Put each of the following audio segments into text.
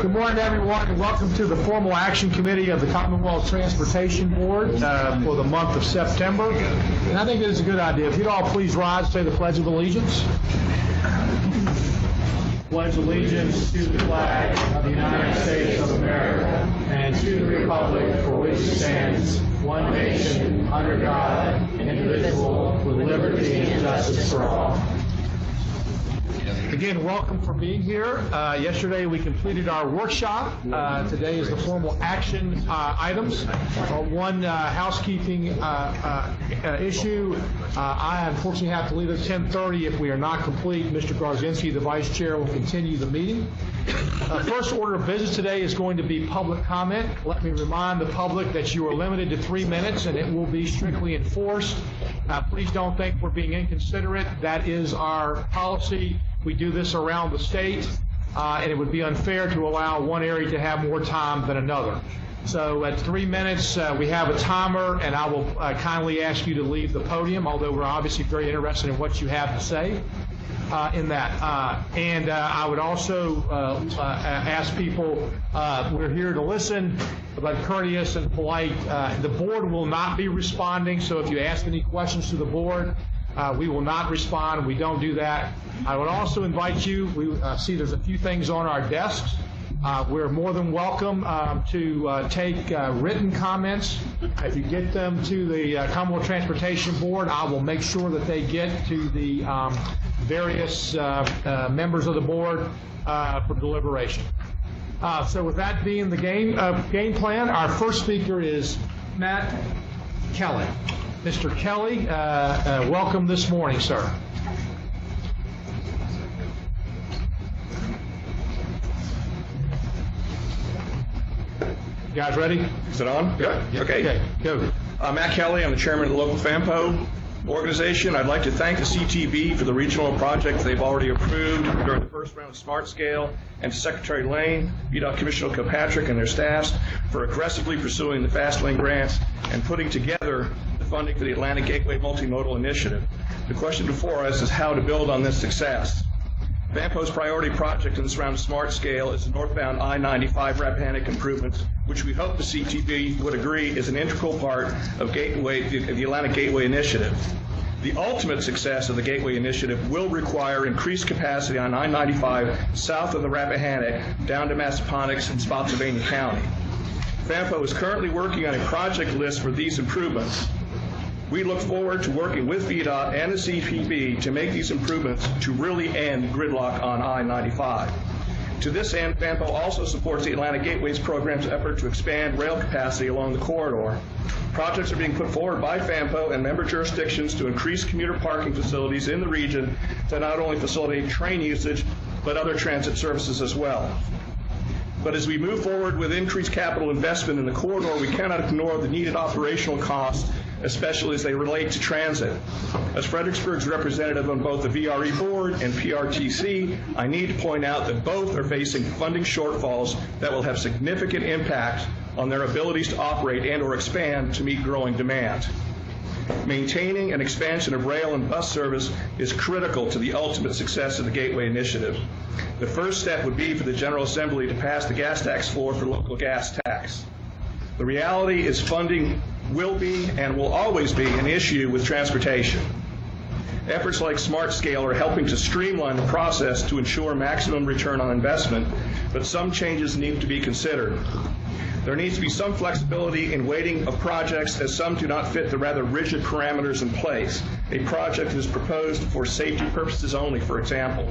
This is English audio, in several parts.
Good morning, everyone, and welcome to the formal action committee of the Commonwealth Transportation Board for the month of September. And I think it is a good idea. If you'd all please rise and say the Pledge of Allegiance. Pledge allegiance to the flag of the United States of America and to the republic for which it stands, one nation, under God, indivisible, with liberty and justice for all. Again, welcome for being here. Yesterday we completed our workshop. Today is the formal action items. One housekeeping issue. I unfortunately have to leave at 10:30. If we are not complete, Mr. Garzinski, the Vice Chair, will continue the meeting. First order of business today is going to be public comment. Let me remind the public that you are limited to 3 minutes and it will be strictly enforced. Please don't think we're being inconsiderate. That is our policy. We do this around the state, and it would be unfair to allow one area to have more time than another. So at 3 minutes, we have a timer, and I will kindly ask you to leave the podium, although we're obviously very interested in what you have to say in that. I would also ask people, we're here to listen, but courteous and polite. The board will not be responding, so if you ask any questions to the board, we will not respond. We don't do that. I would also invite you, we see there's a few things on our desks. We're more than welcome to take written comments. If you get them to the Commonwealth Transportation Board, I will make sure that they get to the various members of the board for deliberation. So with that being the game plan, our first speaker is Matt Kelly. Mr. Kelly, welcome this morning, sir. You guys ready? Is it on? Good. Okay, go. Matt Kelly, I'm the chairman of the local FAMPO organization. I'd like to thank the CTB for the regional project they've already approved during the first round of Smart Scale, and to Secretary Lane, VDOT Commissioner Kilpatrick, and their staffs for aggressively pursuing the Fast Lane grants and putting together the funding for the Atlantic Gateway Multimodal Initiative. The question before us is how to build on this success. FAMPO's priority project in this round of Smart Scale is the northbound I-95 Rappahannock improvements, which we hope the CTB would agree is an integral part of the Atlantic Gateway Initiative. The ultimate success of the Gateway Initiative will require increased capacity on I-95 south of the Rappahannock down to Massaponax and Spotsylvania County. FAMPO is currently working on a project list for these improvements. We look forward to working with VDOT and the CTB to make these improvements to really end gridlock on I-95. To this end, FAMPO also supports the Atlantic Gateways program's effort to expand rail capacity along the corridor. Projects are being put forward by FAMPO and member jurisdictions to increase commuter parking facilities in the region to not only facilitate train usage, but other transit services as well. But as we move forward with increased capital investment in the corridor, we cannot ignore the needed operational costs, especially as they relate to transit. As Fredericksburg's representative on both the VRE board and PRTC, I need to point out that both are facing funding shortfalls that will have significant impact on their abilities to operate and or expand to meet growing demand. Maintaining an expansion of rail and bus service is critical to the ultimate success of the Gateway Initiative. The first step would be for the General Assembly to pass the gas tax floor for local gas tax. The reality is funding will be and will always be an issue with transportation. Efforts like Smart Scale are helping to streamline the process to ensure maximum return on investment, but some changes need to be considered. There needs to be some flexibility in weighting of projects, as some do not fit the rather rigid parameters in place. A project is proposed for safety purposes only, for example.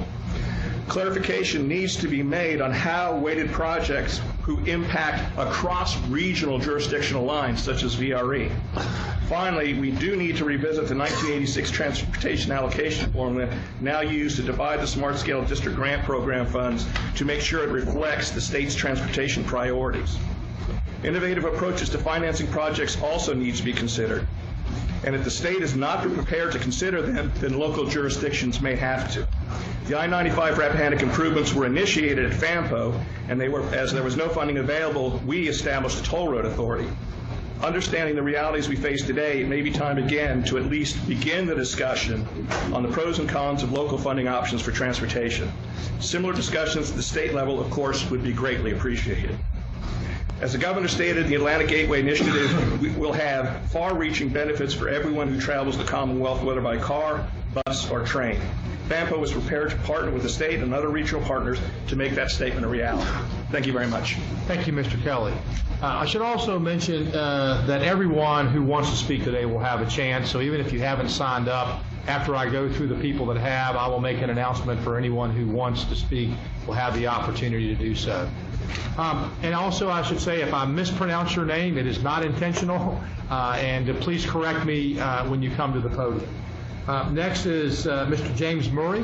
Clarification needs to be made on how weighted projects who impact across regional jurisdictional lines, such as VRE. Finally, we do need to revisit the 1986 transportation allocation formula now used to divide the Smart Scale District Grant Program funds to make sure it reflects the state's transportation priorities. Innovative approaches to financing projects also need to be considered. And if the state is not prepared to consider them, then local jurisdictions may have to. The I-95 Rappahannock improvements were initiated at FAMPO, and as there was no funding available, we established a toll road authority. Understanding the realities we face today, it may be time again to at least begin the discussion on the pros and cons of local funding options for transportation. Similar discussions at the state level, of course, would be greatly appreciated. As the governor stated, the Atlantic Gateway Initiative will have far-reaching benefits for everyone who travels the Commonwealth, whether by car, bus, or train. FAMPO is prepared to partner with the state and other regional partners to make that statement a reality. Thank you very much. Thank you, Mr. Kelly. I should also mention that everyone who wants to speak today will have a chance, so even if you haven't signed up, after I go through the people that have, I will make an announcement for anyone who wants to speak will have the opportunity to do so. And also, I should say, if I mispronounce your name, it is not intentional, and please correct me when you come to the podium. Next is Mr. James Murray.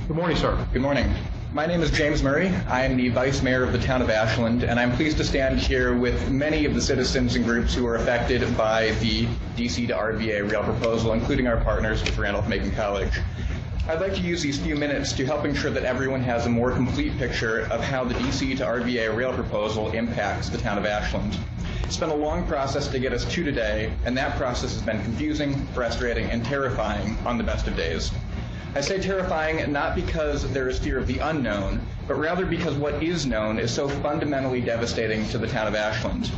Good morning, sir. Good morning. My name is James Murray. I am the Vice Mayor of the town of Ashland, and I'm pleased to stand here with many of the citizens and groups who are affected by the DC to RVA rail proposal, including our partners with Randolph-Macon College. I'd like to use these few minutes to help ensure that everyone has a more complete picture of how the DC to RVA rail proposal impacts the town of Ashland. It's been a long process to get us to today, and that process has been confusing, frustrating, and terrifying on the best of days. I say terrifying not because there is fear of the unknown, but rather because what is known is so fundamentally devastating to the town of Ashland.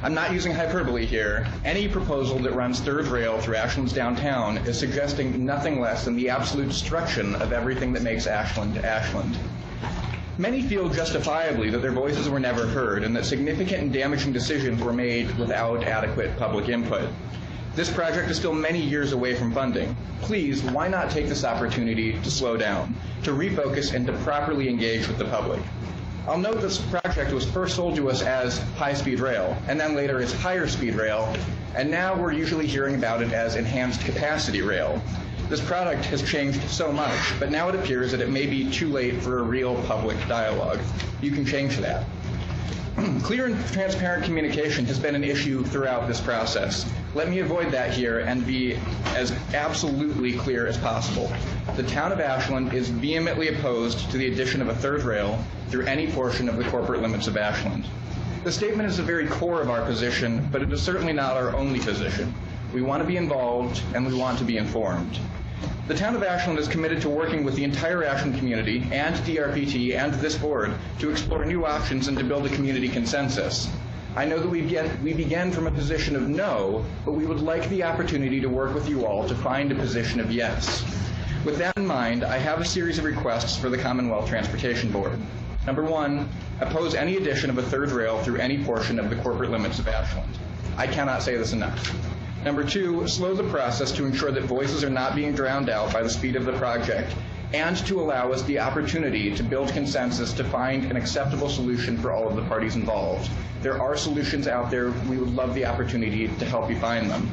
I'm not using hyperbole here. Any proposal that runs third rail through Ashland's downtown is suggesting nothing less than the absolute destruction of everything that makes Ashland Ashland. Many feel justifiably that their voices were never heard and that significant and damaging decisions were made without adequate public input. This project is still many years away from funding. Please, why not take this opportunity to slow down, to refocus, and to properly engage with the public? I'll note this project was first sold to us as high-speed rail, and then later as higher-speed rail, and now we're usually hearing about it as enhanced capacity rail. This product has changed so much, but now it appears that it may be too late for a real public dialogue. You can change that. Clear and transparent communication has been an issue throughout this process. Let me avoid that here and be as absolutely clear as possible. The town of Ashland is vehemently opposed to the addition of a third rail through any portion of the corporate limits of Ashland. The statement is the very core of our position, but it is certainly not our only position. We want to be involved and we want to be informed. The town of Ashland is committed to working with the entire Ashland community and DRPT and this board to explore new options and to build a community consensus. I know that we began from a position of no, but we would like the opportunity to work with you all to find a position of yes. With that in mind, I have a series of requests for the Commonwealth Transportation Board. Number one, oppose any addition of a third rail through any portion of the corporate limits of Ashland. I cannot say this enough. Number two, slow the process to ensure that voices are not being drowned out by the speed of the project, and to allow us the opportunity to build consensus to find an acceptable solution for all of the parties involved. There are solutions out there. We would love the opportunity to help you find them.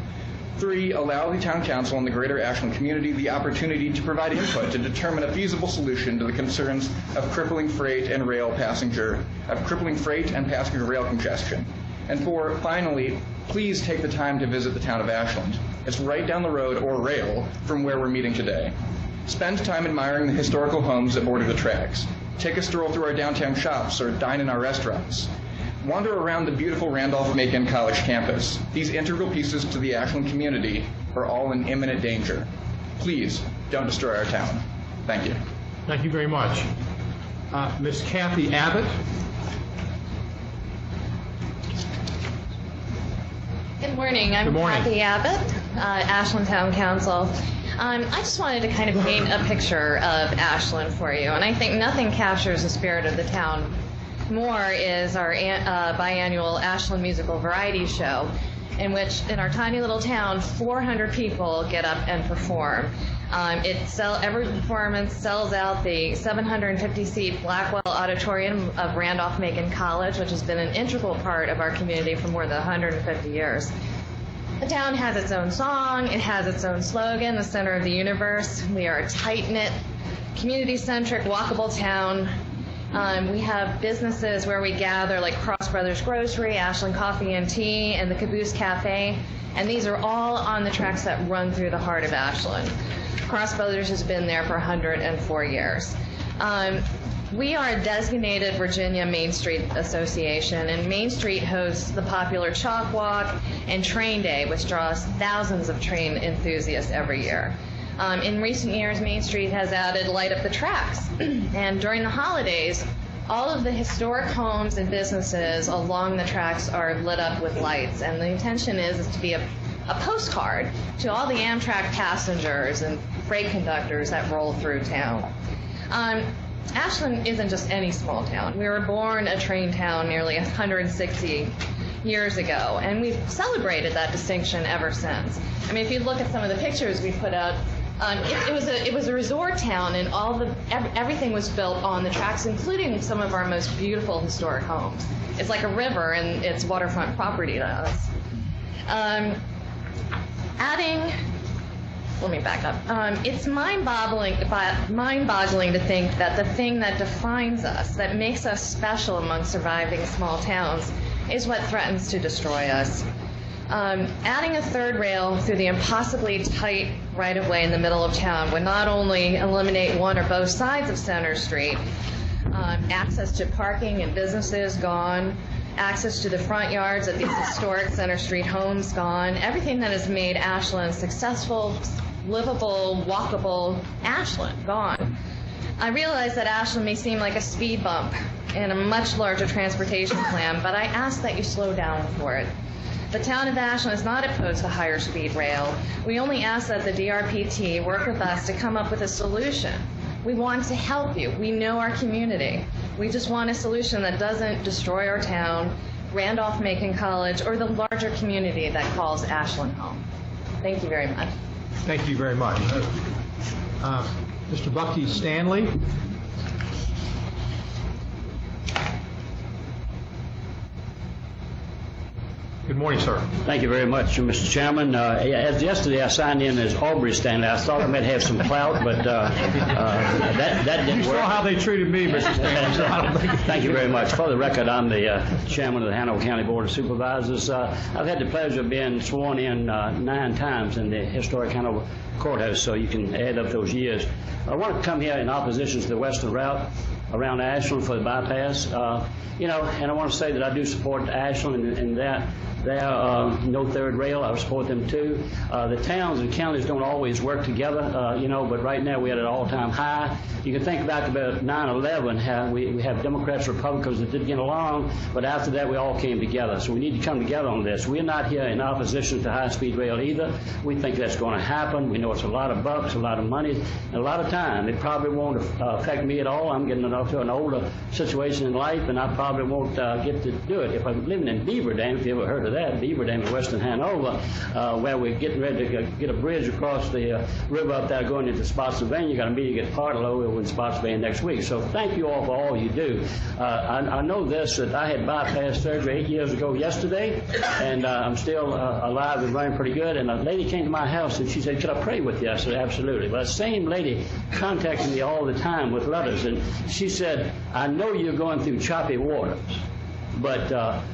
Three, allow the Town Council and the greater Ashland community the opportunity to provide input to determine a feasible solution to the concerns of crippling freight and passenger rail congestion. And four, finally, please take the time to visit the town of Ashland. It's right down the road, or rail, from where we're meeting today. Spend time admiring the historical homes that border the tracks. Take a stroll through our downtown shops or dine in our restaurants. Wander around the beautiful Randolph-Macon College campus. These integral pieces to the Ashland community are all in imminent danger. Please, don't destroy our town. Thank you. Thank you very much. Ms. Kathy Abbott. Good morning. I'm Kathy Abbott, Ashland Town Council. I just wanted to kind of paint a picture of Ashland for you, and I think nothing captures the spirit of the town more is our biannual Ashland Musical Variety Show, in which, in our tiny little town, 400 people get up and perform. Every performance sells out the 750-seat Blackwell Auditorium of Randolph-Macon College, which has been an integral part of our community for more than 150 years. The town has its own song, it has its own slogan, the center of the universe. We are a tight-knit, community-centric, walkable town. We have businesses where we gather, like Cross Brothers Grocery, Ashland Coffee and Tea, and the Caboose Cafe, and these are all on the tracks that run through the heart of Ashland. Cross Brothers has been there for 104 years. We are a designated Virginia Main Street Association, and Main Street hosts the popular Chalk Walk and Train Day, which draws thousands of train enthusiasts every year. In recent years, Main Street has added Light Up the Tracks, and during the holidays, all of the historic homes and businesses along the tracks are lit up with lights, and the intention is to be a postcard to all the Amtrak passengers and freight conductors that roll through town. Ashland isn't just any small town. We were born a train town nearly 160 years ago, and we've celebrated that distinction ever since. I mean, if you look at some of the pictures we put out, it was a resort town, and everything was built on the tracks, including some of our most beautiful historic homes. It's like a river, and it's waterfront property to us. Let me back up. It's mind-boggling to think that the thing that defines us, that makes us special among surviving small towns, is what threatens to destroy us. Adding a third rail through the impossibly tight right-of-way in the middle of town would not only eliminate one or both sides of Center Street, access to parking and businesses gone, access to the front yards of these historic Center Street homes gone, everything that has made Ashland successful, livable, walkable Ashland gone. I realize that Ashland may seem like a speed bump in a much larger transportation plan, but I ask that you slow down for it. The town of Ashland is not opposed to higher speed rail. We only ask that the DRPT work with us to come up with a solution. We want to help you. We know our community. We just want a solution that doesn't destroy our town, Randolph-Macon College, or the larger community that calls Ashland home. Thank you very much. Thank you very much. Mr. Bucky Stanley. Good morning, sir. Thank you very much, Mr. Chairman. As yesterday I signed in as Aubrey Stanley. I thought I might have some clout, but that didn't work. You saw how they treated me, Mr. Stanley, so I don't think... Thank you very much. For the record, I'm the chairman of the Hanover County Board of Supervisors. I've had the pleasure of being sworn in 9 times in the historic Hanover Courthouse, so you can add up those years. I want to come here in opposition to the western route around Ashland for the bypass. And I want to say that I do support Ashland and that no third rail. I support them too. The towns and counties don't always work together, but right now we're at an all-time high. You can think back about 9/11, how we have Democrats, Republicans that didn't get along, but after that we all came together. So we need to come together on this. We're not here in opposition to high-speed rail either. We think that's going to happen. We know it's a lot of bucks, a lot of money, and a lot of time. It probably won't affect me at all. I'm getting to an older situation in life, and I probably won't get to do it. If I'm living in Beaver Dam, if you ever heard of that, Beaver Dam in western Hanover, where we're getting ready to get a bridge across the river up there going into Spotsylvania. You're going to meet at Parlow in Spotsylvania next week. So thank you all for all you do. I know this, that I had bypass surgery 8 years ago yesterday, and I'm still alive and running pretty good. And a lady came to my house and she said, "Could I pray with you?" I said, "Absolutely." But that same lady contacted me all the time with letters, and she said, "I know you're going through choppy waters, but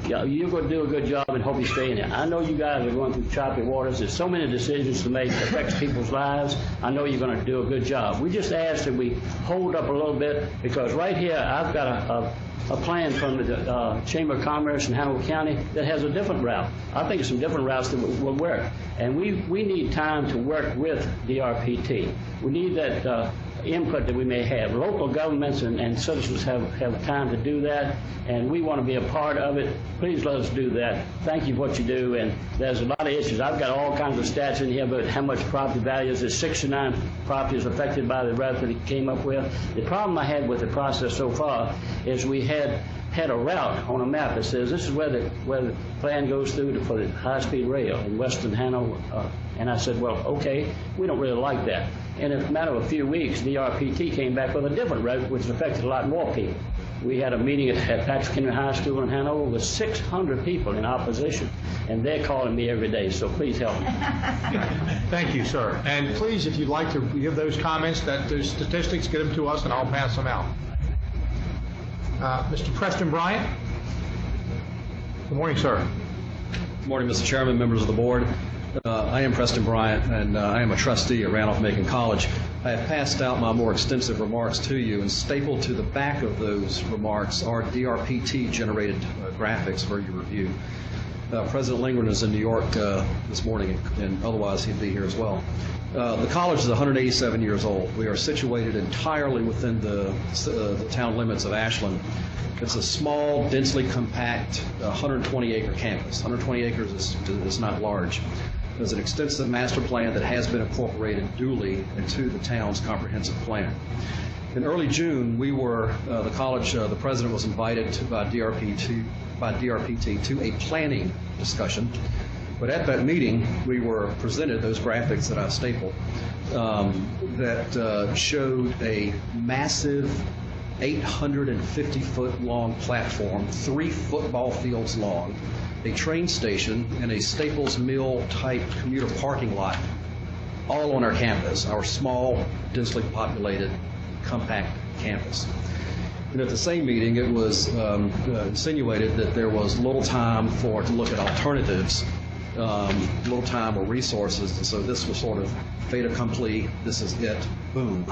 you're going to do a good job and hope you stay in it. I know you guys are going through choppy waters. There's so many decisions to make that affects people's lives. I know you're going to do a good job. We just ask that we hold up a little bit, because right here I've got a plan from the Chamber of Commerce in Hanover County that has a different route. I think some different routes that will work. And we need time to work with DRPT. We need that input that we may have. Local governments and citizens have time to do that, and we want to be a part of it. Please let us do that. Thank you for what you do, and there's a lot of issues. I've got all kinds of stats in here about how much property values. There's 69 properties affected by the route that it came up with. The problem I had with the process so far is we had a route on a map that says this is where the plan goes through for the high-speed rail in western Hanover. And I said, well, okay, we don't really like that. In a matter of a few weeks, the RPT came back with a different route, which affected a lot more people. We had a meeting at Patrick Henry High School in Hanover with 600 people in opposition, and they're calling me every day, so please help me. Thank you, sir. And please, if you'd like to give those comments, those statistics, get them to us, and I'll pass them out. Mr. Preston Bryant. Good morning, sir. Good morning, Mr. Chairman, members of the board. I am Preston Bryant, and I am a trustee at Randolph-Macon College. I have passed out my more extensive remarks to you, and stapled to the back of those remarks are DRPT-generated graphics for your review. President Lindgren is in New York this morning, and otherwise he'd be here as well. The college is 187 years old. We are situated entirely within the town limits of Ashland. It's a small, densely compact, 120-acre campus. 120 acres is not large. There's an extensive master plan that has been incorporated duly into the town's comprehensive plan. In early June, the college, the president was invited by DRPT to a planning discussion. But at that meeting, we were presented those graphics that I stapled that showed a massive 850-foot long platform, 3 football fields long, a train station, and a Staples Mill type commuter parking lot, all on our campus, our small, densely populated, compact campus. And at the same meeting, it was insinuated that there was little time to look at alternatives, little time or resources, and so this was sort of fait accompli, this is it, boom.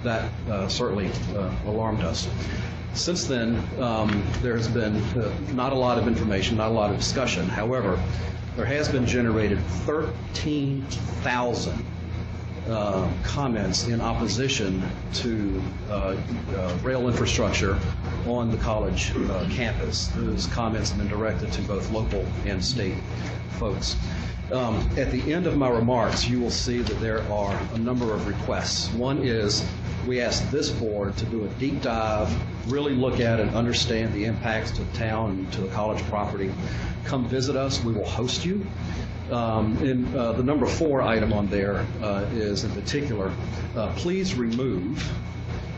That certainly alarmed us. Since then, there has been not a lot of information, not a lot of discussion. However, there has been generated 13,000 comments in opposition to rail infrastructure on the college campus. Those comments have been directed to both local and state folks. At the end of my remarks, you will see that there are a number of requests. One is we ask this board to do a deep dive, really look at and understand the impacts to the town and to the college property. Come visit us. We will host you. And the number 4 item on there is, in particular, please remove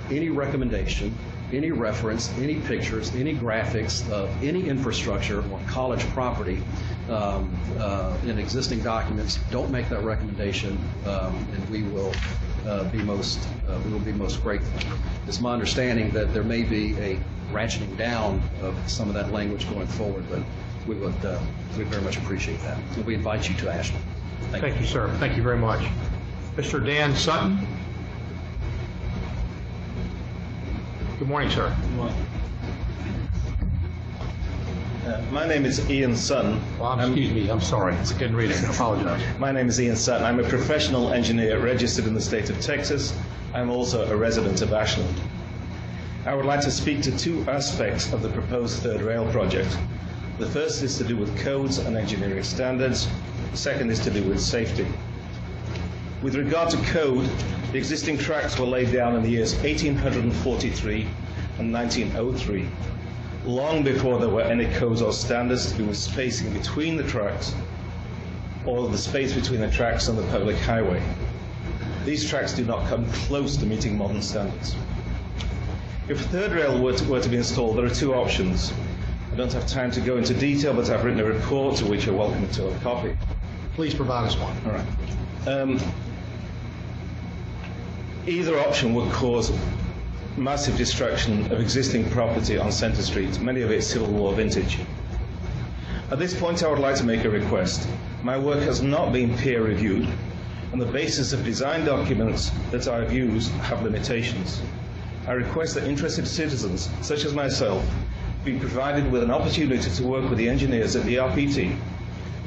any recommendation, any reference, any pictures, any graphics of any infrastructure on college property in existing documents. Don't make that recommendation, and we will be most grateful. It's my understanding that there may be a ratcheting down of some of that language going forward, but we would very much appreciate that. And we invite you to Ashland. Thank you, sir. Thank you very much. Mr. Dan Sutton. Good morning, sir. Good morning. My name is Ian Sutton. Excuse me, I'm sorry. I couldn't read it. I apologize. My name is Ian Sutton. I'm a professional engineer registered in the state of Texas. I'm also a resident of Ashland. I would like to speak to 2 aspects of the proposed third rail project. The first is to do with codes and engineering standards. The second is to do with safety. With regard to code, the existing tracks were laid down in the years 1843 and 1903, long before there were any codes or standards to do with spacing between the tracks or the space between the tracks and the public highway. These tracks do not come close to meeting modern standards. If a third rail were to be installed, there are 2 options. I don't have time to go into detail, but I've written a report to which you're welcome to a copy. Please provide us one. All right. Either option would cause massive destruction of existing property on Center Street, many of it Civil War vintage. At this point, I would like to make a request. My work has not been peer reviewed, and the basis of design documents that I've used have limitations. I request that interested citizens, such as myself, be provided with an opportunity to work with the engineers at the RPT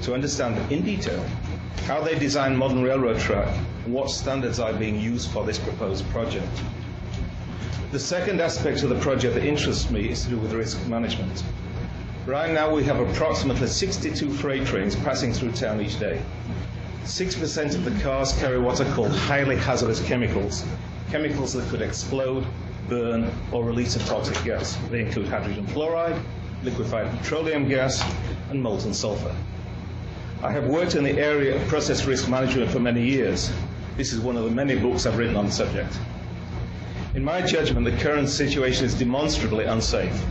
to understand in detail how they design modern railroad track and what standards are being used for this proposed project. The second aspect of the project that interests me is to do with risk management. Right now we have approximately 62 freight trains passing through town each day. 6% of the cars carry what are called highly hazardous chemicals, chemicals that could explode, burn, or release a toxic gas. They include hydrogen fluoride, liquefied petroleum gas, and molten sulfur. I have worked in the area of process risk management for many years. This is one of the many books I've written on the subject. In my judgment, the current situation is demonstrably unsafe.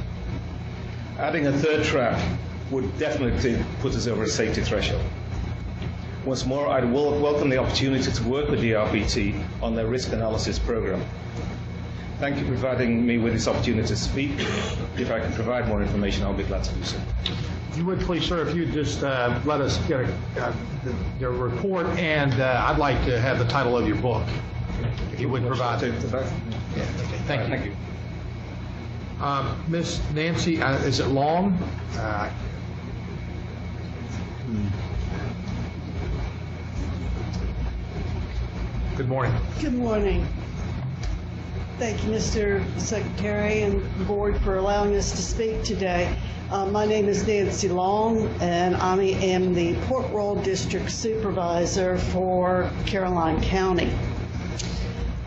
Adding a third track would definitely put us over a safety threshold. Once more, I'd welcome the opportunity to work with the RPT on their risk analysis program. Thank you for providing me with this opportunity to speak. If I can provide more information, I'll be glad to do so. If you would please, sir, if you'd just let us get your report, and I'd like to have the title of your book, if you would provide it. Yeah, okay, thank you. Miss Nancy, is it Long? Good morning. Good morning. Thank you, Mr. Secretary and the board, for allowing us to speak today. My name is Nancy Long, and I am the Port Royal District Supervisor for Caroline County.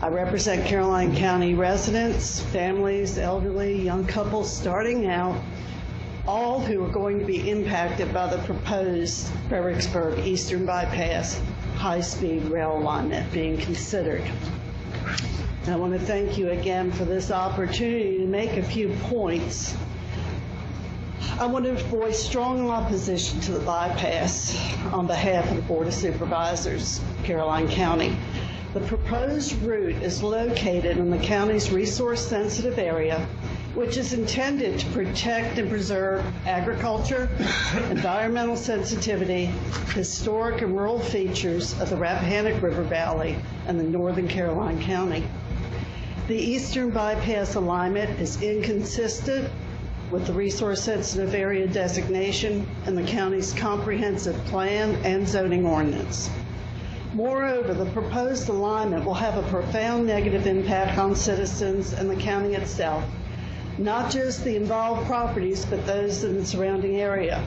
I represent Caroline County residents, families, elderly, young couples starting out, all who are going to be impacted by the proposed Fredericksburg Eastern Bypass high-speed rail alignment being considered. And I want to thank you again for this opportunity to make a few points. I want to voice strong opposition to the bypass on behalf of the Board of Supervisors, Caroline County. The proposed route is located in the county's resource-sensitive area, which is intended to protect and preserve agriculture, environmental sensitivity, historic and rural features of the Rappahannock River Valley and the northern Caroline County. The Eastern Bypass alignment is inconsistent with the resource-sensitive area designation and the county's comprehensive plan and zoning ordinance. Moreover, the proposed alignment will have a profound negative impact on citizens and the county itself, not just the involved properties, but those in the surrounding area.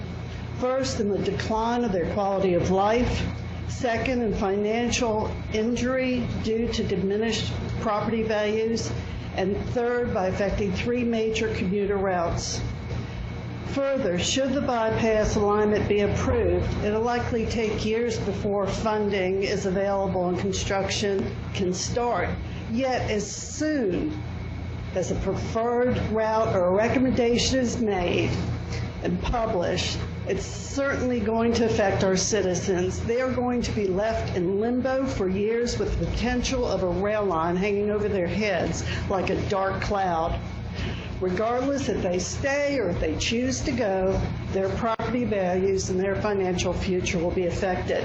First, in the decline of their quality of life. Second, in financial injury due to diminished property values. And third, by affecting 3 major commuter routes. Further, should the bypass alignment be approved, it'll likely take years before funding is available and construction can start. Yet, as soon as a preferred route or a recommendation is made and published, it's certainly going to affect our citizens. They are going to be left in limbo for years with the potential of a rail line hanging over their heads like a dark cloud. Regardless if they stay or if they choose to go, their property values and their financial future will be affected.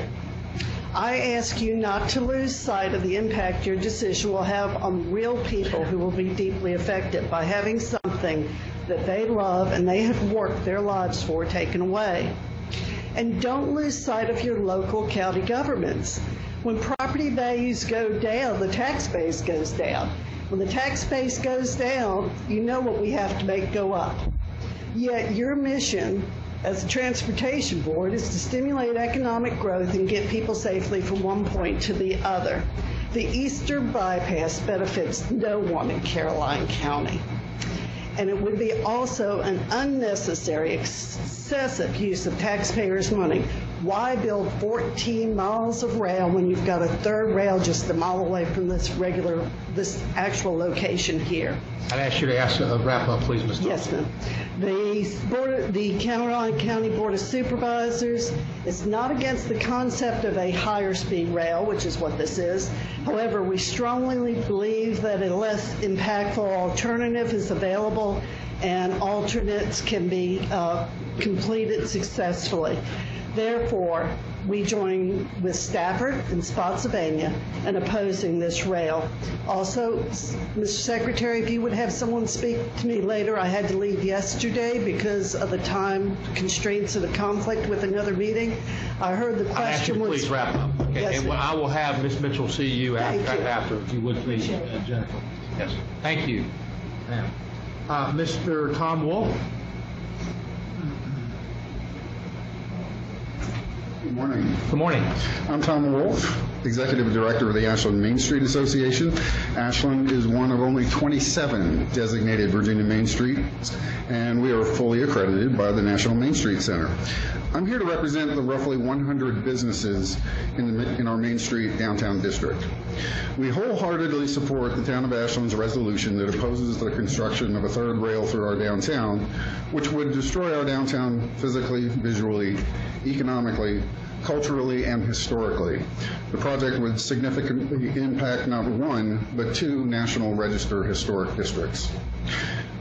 I ask you not to lose sight of the impact your decision will have on real people who will be deeply affected by having something that they love and they have worked their lives for taken away. And don't lose sight of your local county governments. When property values go down, the tax base goes down. When the tax base goes down, you know what we have to make go up. Yet your mission as a transportation board is to stimulate economic growth and get people safely from one point to the other. The Eastern Bypass benefits no one in Caroline County. And it would be also an unnecessary, excessive use of taxpayers' money. Why build 14 miles of rail when you've got a third rail just a mile away from this actual location here? I'd ask you to wrap up, please, Ms. Yes, ma'am. The Caroline County Board of Supervisors is not against the concept of a higher speed rail, which is what this is. However, we strongly believe that a less impactful alternative is available and alternates can be completed successfully. Therefore, we join with Stafford and Spotsylvania in opposing this rail. Also, Mr. Secretary, if you would have someone speak to me later, I had to leave yesterday because of the time constraints of the conflict with another meeting. I heard the question I ask you to please wrap up. Okay? Yes, and I will have Ms. Mitchell see you after, if you would please, Jennifer. Yes. Thank you. Mr. Tom Wolf. Good morning. Good morning. I'm Tom Wolf, Executive Director of the Ashland Main Street Association. Ashland is one of only 27 designated Virginia Main Streets, and we are fully accredited by the National Main Street Center. I'm here to represent the roughly 100 businesses in our Main Street downtown district. We wholeheartedly support the Town of Ashland's resolution that opposes the construction of a third rail through our downtown, which would destroy our downtown physically, visually, economically, culturally, and historically. The project would significantly impact not one, but two National Register historic districts.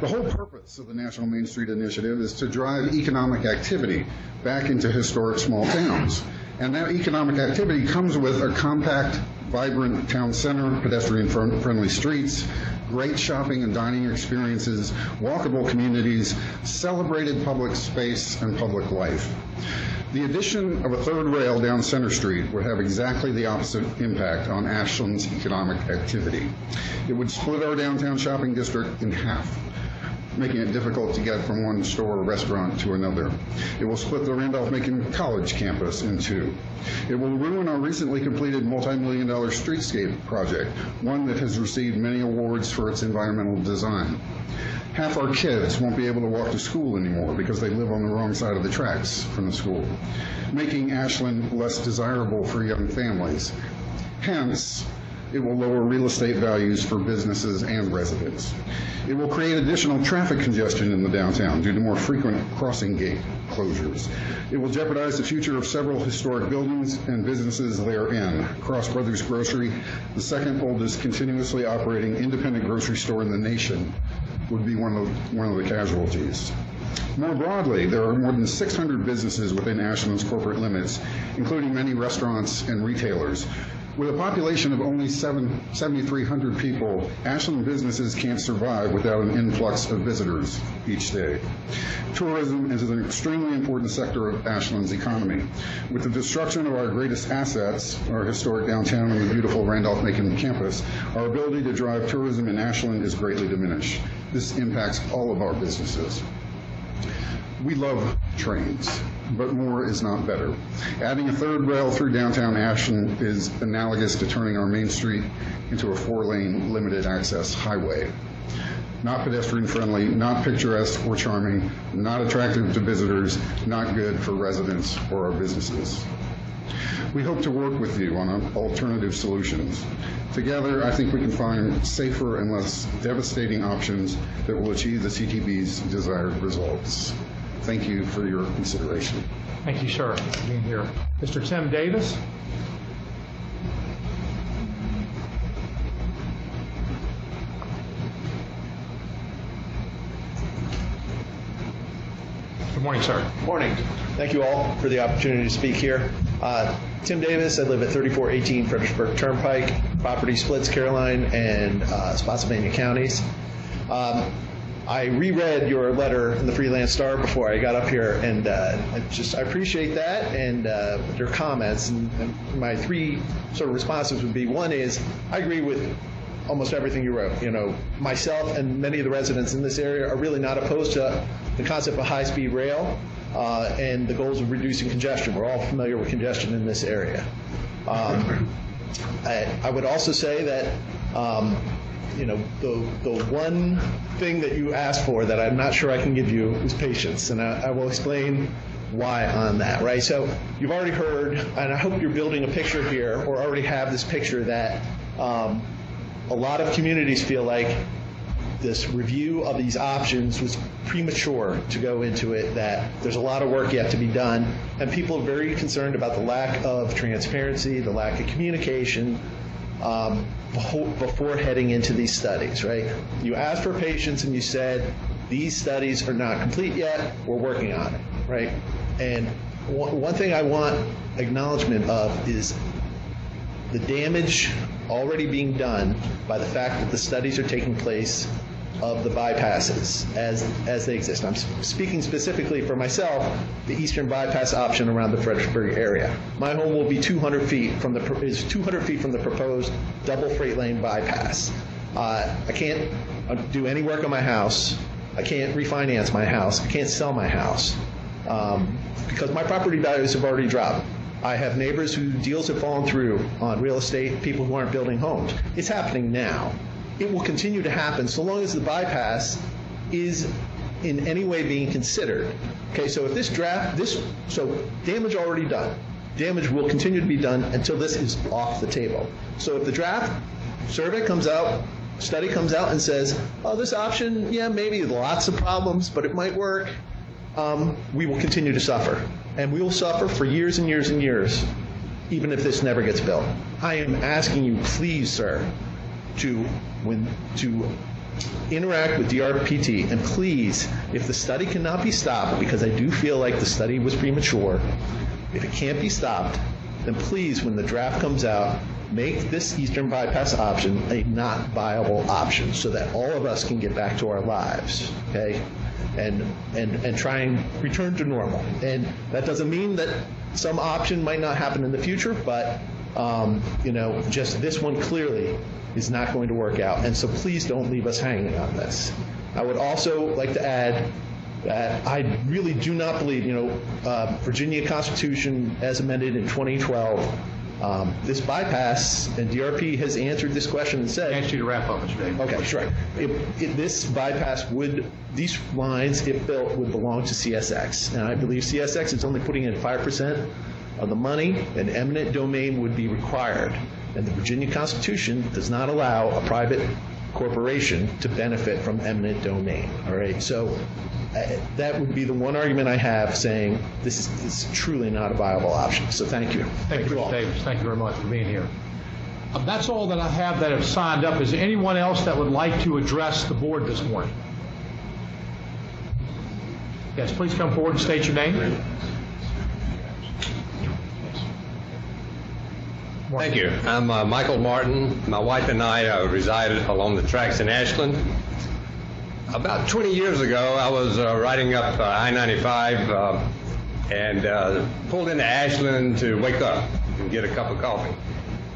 The whole purpose of the National Main Street Initiative is to drive economic activity back into historic small towns. And that economic activity comes with a compact, vibrant town center, pedestrian-friendly streets, great shopping and dining experiences, walkable communities, celebrated public space, and public life. The addition of a third rail down Center Street would have exactly the opposite impact on Ashland's economic activity. It would split our downtown shopping district in half, making it difficult to get from one store or restaurant to another. It will split the Randolph-Macon College campus in two. It will ruin our recently completed multi-million-dollar streetscape project, one that has received many awards for its environmental design. Half our kids won't be able to walk to school anymore because they live on the wrong side of the tracks from the school, making Ashland less desirable for young families. Hence, it will lower real estate values for businesses and residents. It will create additional traffic congestion in the downtown due to more frequent crossing gate closures. It will jeopardize the future of several historic buildings and businesses therein. Cross Brothers Grocery, the second oldest continuously operating independent grocery store in the nation, would be one of the casualties. More broadly, there are more than 600 businesses within Ashland's corporate limits, including many restaurants and retailers. With a population of only 7,300 people, Ashland businesses can't survive without an influx of visitors each day. Tourism is an extremely important sector of Ashland's economy. With the destruction of our greatest assets, our historic downtown and the beautiful Randolph-Macon campus, our ability to drive tourism in Ashland is greatly diminished. This impacts all of our businesses. We love trains, but more is not better. Adding a third rail through downtown Ashland is analogous to turning our Main Street into a 4-lane limited access highway. Not pedestrian friendly, not picturesque or charming, not attractive to visitors, not good for residents or our businesses. We hope to work with you on alternative solutions. Together, I think we can find safer and less devastating options that will achieve the CTB's desired results. Thank you for your consideration. Thank you, sir, for being here. Mr. Tim Davis. Good morning, sir. Morning. Thank you all for the opportunity to speak here. Tim Davis, I live at 3418 Fredericksburg Turnpike. Property splits Caroline and Spotsylvania counties. I reread your letter in the Freelance Star before I got up here, and I appreciate that and your comments. And my three sort of responses would be: one is, I agree with almost everything you wrote. You know, myself and many of the residents in this area are really not opposed to the concept of high-speed rail and the goals of reducing congestion. We're all familiar with congestion in this area. I would also say that the one thing that you asked for that I'm not sure I can give you is patience, and I will explain why on that, right? So you've already heard, and I hope you're building a picture here, or already have this picture that a lot of communities feel like this review of these options was premature to go into it, that there's a lot of work yet to be done, and people are very concerned about the lack of transparency, the lack of communication, before heading into these studies, right? You asked for patience and you said, these studies are not complete yet, we're working on it, right? And one thing I want acknowledgement of is the damage already being done by the fact that the studies are taking place of the bypasses as they exist. I'm speaking specifically for myself, the eastern bypass option around the Fredericksburg area. My home will be 200 feet from the proposed double freight lane bypass. I can't do any work on my house. I can't refinance my house. I can't sell my house because my property values have already dropped. I have neighbors whose deals have fallen through on real estate, people who aren't building homes. It's happening now. It will continue to happen so long as the bypass is in any way being considered. Okay, so if so damage already done. Damage will continue to be done until this is off the table. So if the draft survey comes out, study comes out and says, oh, this option, yeah, maybe lots of problems, but it might work, we will continue to suffer. And we will suffer for years and years and years, even if this never gets built. I am asking you, please, sir, to interact with DRPT, and please, if the study cannot be stopped, because I do feel like the study was premature, if it can't be stopped, then please, when the draft comes out, make this eastern bypass option a not viable option so that all of us can get back to our lives, okay? And try and return to normal. And that doesn't mean that some option might not happen in the future, but just this one clearly is not going to work out. And so please don't leave us hanging on this. I would also like to add that I really do not believe, Virginia Constitution as amended in 2012, this bypass, and DRP has answered this question and said... I asked you to wrap up, Mr. Davis. Okay, sure. This bypass these lines, if built, would belong to CSX. And I believe CSX is only putting in 5% of the money, and eminent domain would be required. And the Virginia Constitution does not allow a private corporation to benefit from eminent domain. All right, so that would be the one argument I have saying this is truly not a viable option. So thank you. Thank you, Mr. Davis. Thank you very much for being here. That's all that I have that have signed up. Is there anyone else that would like to address the board this morning? Yes, please come forward and state your name. Thank you. I'm Michael Martin. My wife and I reside along the tracks in Ashland. About 20 years ago, I was riding up I-95 and pulled into Ashland to wake up and get a cup of coffee.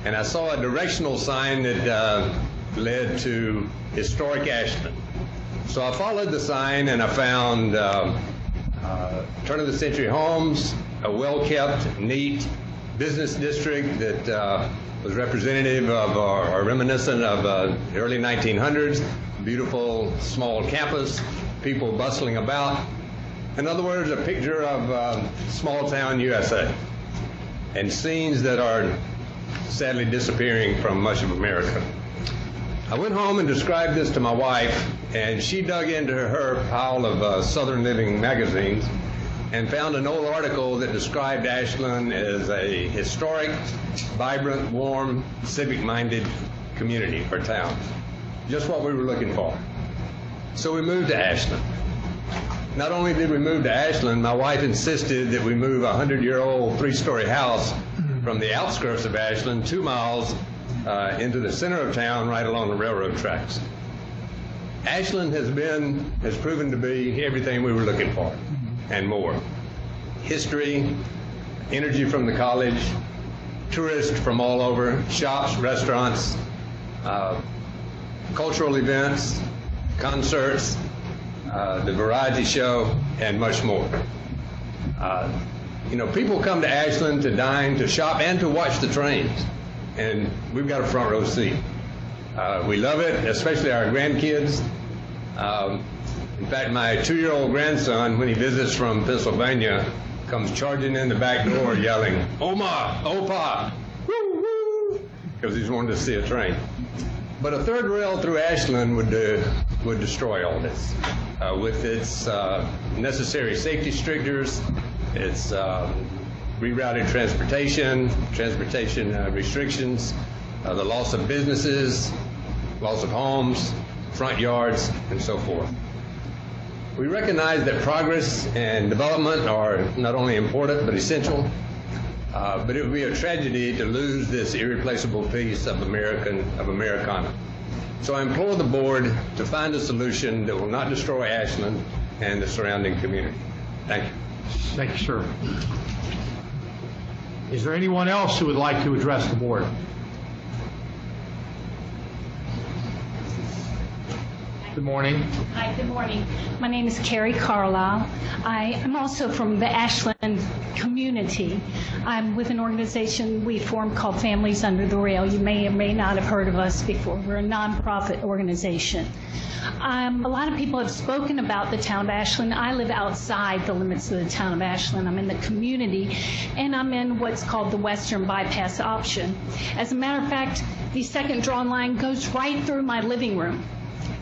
And I saw a directional sign that led to historic Ashland. So I followed the sign and I found turn-of-the-century homes, a well-kept, neat business district that was representative of or reminiscent of the early 1900s, beautiful small campus, people bustling about. In other words, a picture of small town USA and scenes that are sadly disappearing from much of America. I went home and described this to my wife, and she dug into her pile of Southern Living magazines and found an old article that described Ashland as a historic, vibrant, warm, civic-minded community or town. Just what we were looking for. So we moved to Ashland. Not only did we move to Ashland, my wife insisted that we move a 100-year-old three-story house from the outskirts of Ashland 2 miles into the center of town right along the railroad tracks. Ashland has proven to be everything we were looking for and more. History, energy from the college, tourists from all over, shops, restaurants, cultural events, concerts, the variety show, and much more. People come to Ashland to dine, to shop, and to watch the trains. And we've got a front row seat. We love it, especially our grandkids. In fact, my 2-year-old grandson, when he visits from Pennsylvania, comes charging in the back door yelling, "Oma, Opa," because he's wanted to see a train. But a third rail through Ashland would destroy all this. With its necessary safety strictures, its rerouted transportation restrictions, the loss of businesses, loss of homes, front yards, and so forth. We recognize that progress and development are not only important but essential, but it would be a tragedy to lose this irreplaceable piece of Americana. So I implore the board to find a solution that will not destroy Ashland and the surrounding community. Thank you. Thank you, sir. Is there anyone else who would like to address the board? Good morning. Hi, good morning. My name is Carrie Carlisle. I am also from the Ashland community. I'm with an organization we formed called Families Under the Rail. You may or may not have heard of us before. We're a nonprofit organization. A lot of people have spoken about the town of Ashland. I live outside the limits of the town of Ashland. I'm in the community, and I'm in what's called the Western Bypass option. As a matter of fact, the second drawn line goes right through my living room.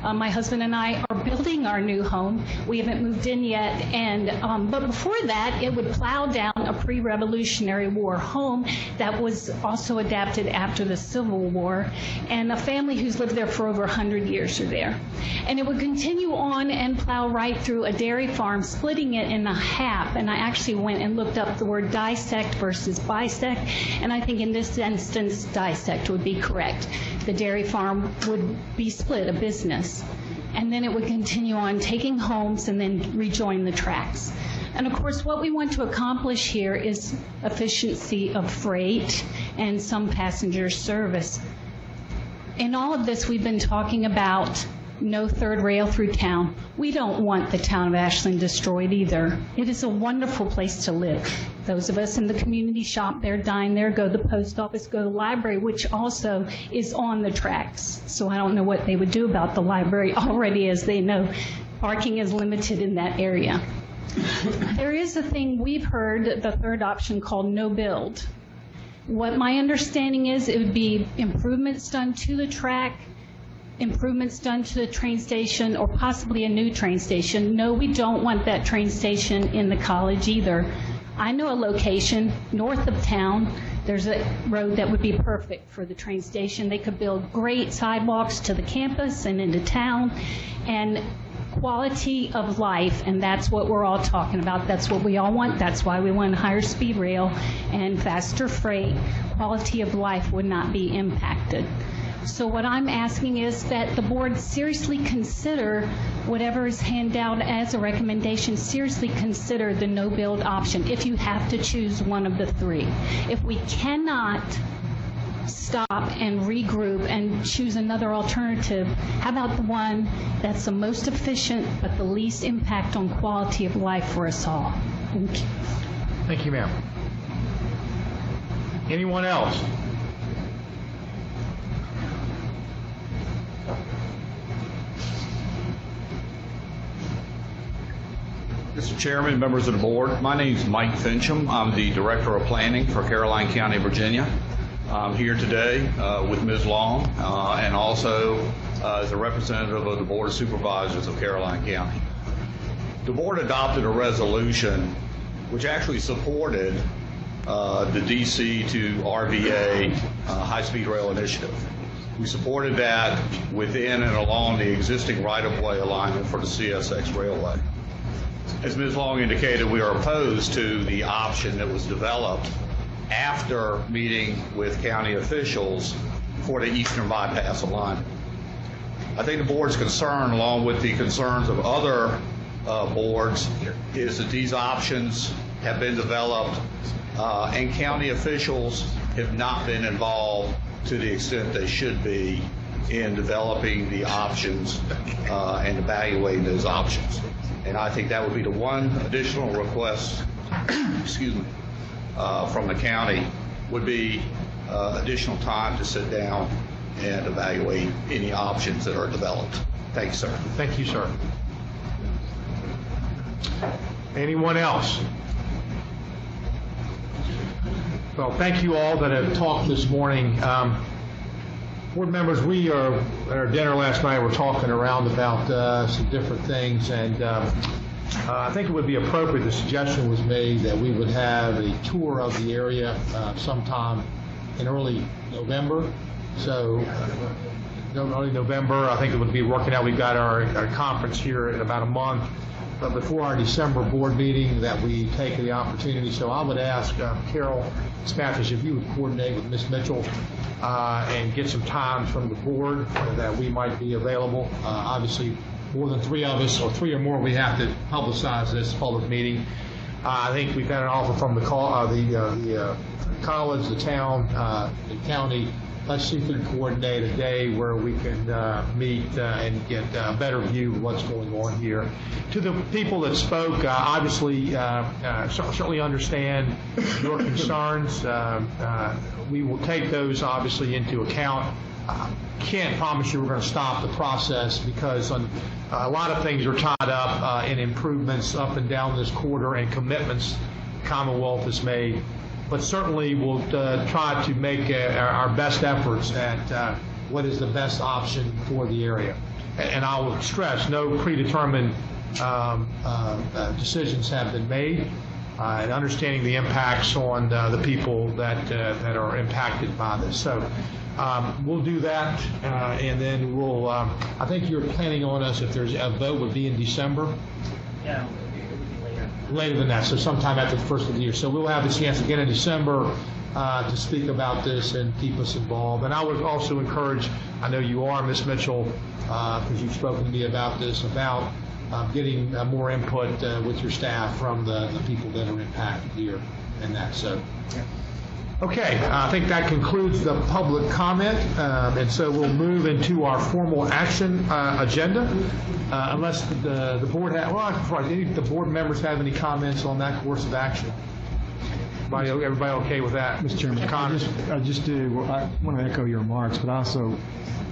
My husband and I are building our new home. We haven't moved in yet, and but before that, it would plow down a pre-Revolutionary War home that was also adapted after the Civil War, and a family who's lived there for over 100 years are there. And it would continue on and plow right through a dairy farm, splitting it in half. And I actually went and looked up the word dissect versus bisect, and I think in this instance, dissect would be correct. The dairy farm would be split, a business, and then it would continue on taking homes and then rejoin the tracks. And of course, what we want to accomplish here is efficiency of freight and some passenger service. In all of this, we've been talking about no third rail through town. We don't want the town of Ashland destroyed either. It is a wonderful place to live. Those of us in the community shop there, dine there, go to the post office, go to the library, which also is on the tracks. So I don't know what they would do about the library already, as they know parking is limited in that area. There is a thing we've heard, the third option, called no build. What my understanding is, it would be improvements done to the track, improvements done to the train station, or possibly a new train station. No, we don't want that train station in the college either. I know a location north of town. There's a road that would be perfect for the train station. They could build great sidewalks to the campus and into town, and quality of life, and that's what we're all talking about. That's what we all want. That's why we want higher speed rail and faster freight. Quality of life would not be impacted. So what I'm asking is that the board seriously consider whatever is handed out as a recommendation, seriously consider the no-build option if you have to choose one of the three. If we cannot stop and regroup and choose another alternative, how about the one that's the most efficient but the least impact on quality of life for us all? Thank you. Thank you, ma'am. Anyone else? Mr. Chairman, members of the board, my name is Mike Fincham. I'm the Director of Planning for Caroline County, Virginia. I'm here today with Ms. Long and also as a representative of the Board of Supervisors of Caroline County. The board adopted a resolution which actually supported the DC to RVA high-speed rail initiative. We supported that within and along the existing right-of-way alignment for the CSX railway. As Ms. Long indicated, we are opposed to the option that was developed after meeting with county officials for the Eastern Bypass alignment. I think the board's concern, along with the concerns of other boards, is that these options have been developed and county officials have not been involved to the extent they should be in developing the options and evaluating those options. And I think that would be the one additional request, excuse me, from the county would be additional time to sit down and evaluate any options that are developed. Thank you, sir. Thank you, sir. Anyone else? Well, thank you all that have talked this morning. Board members, we are at our dinner last night. We're talking around about some different things, and I think it would be appropriate. The suggestion was made that we would have a tour of the area sometime in early November. So, early November, I think it would be working out. We've got our conference here in about a month, but before our December board meeting, that we take the opportunity. So I would ask Carol Spathis if you would coordinate with Ms. Mitchell and get some times from the board that we might be available. Obviously, more than three of us, or three or more, we have to publicize this public meeting. I think we've had an offer from the college, the town, the county. Let's see if we can coordinate a day where we can meet and get a better view of what's going on here. To the people that spoke, obviously, certainly understand your concerns. We will take those, obviously, into account. Can't promise you we're going to stop the process because a lot of things are tied up in improvements up and down this corridor and commitments the Commonwealth has made. But certainly we'll try to make our best efforts at what is the best option for the area. and I will stress, no predetermined decisions have been made, and understanding the impacts on the people that are impacted by this. So we'll do that, and then we'll, I think you're planning on us, if there's a vote, would be in December? Yeah. Later than that, so sometime after the first of the year. So we'll have a chance again in December to speak about this and keep us involved. And I would also encourage, I know you are, Ms. Mitchell, because you've spoken to me about this, about getting more input with your staff from the people that are impacted here and that. So, okay, I think that concludes the public comment, and so we'll move into our formal action agenda. Unless the board any of the board members have any comments on that course of action. Everybody okay with that? Mr. Chairman, I want to echo your remarks, but also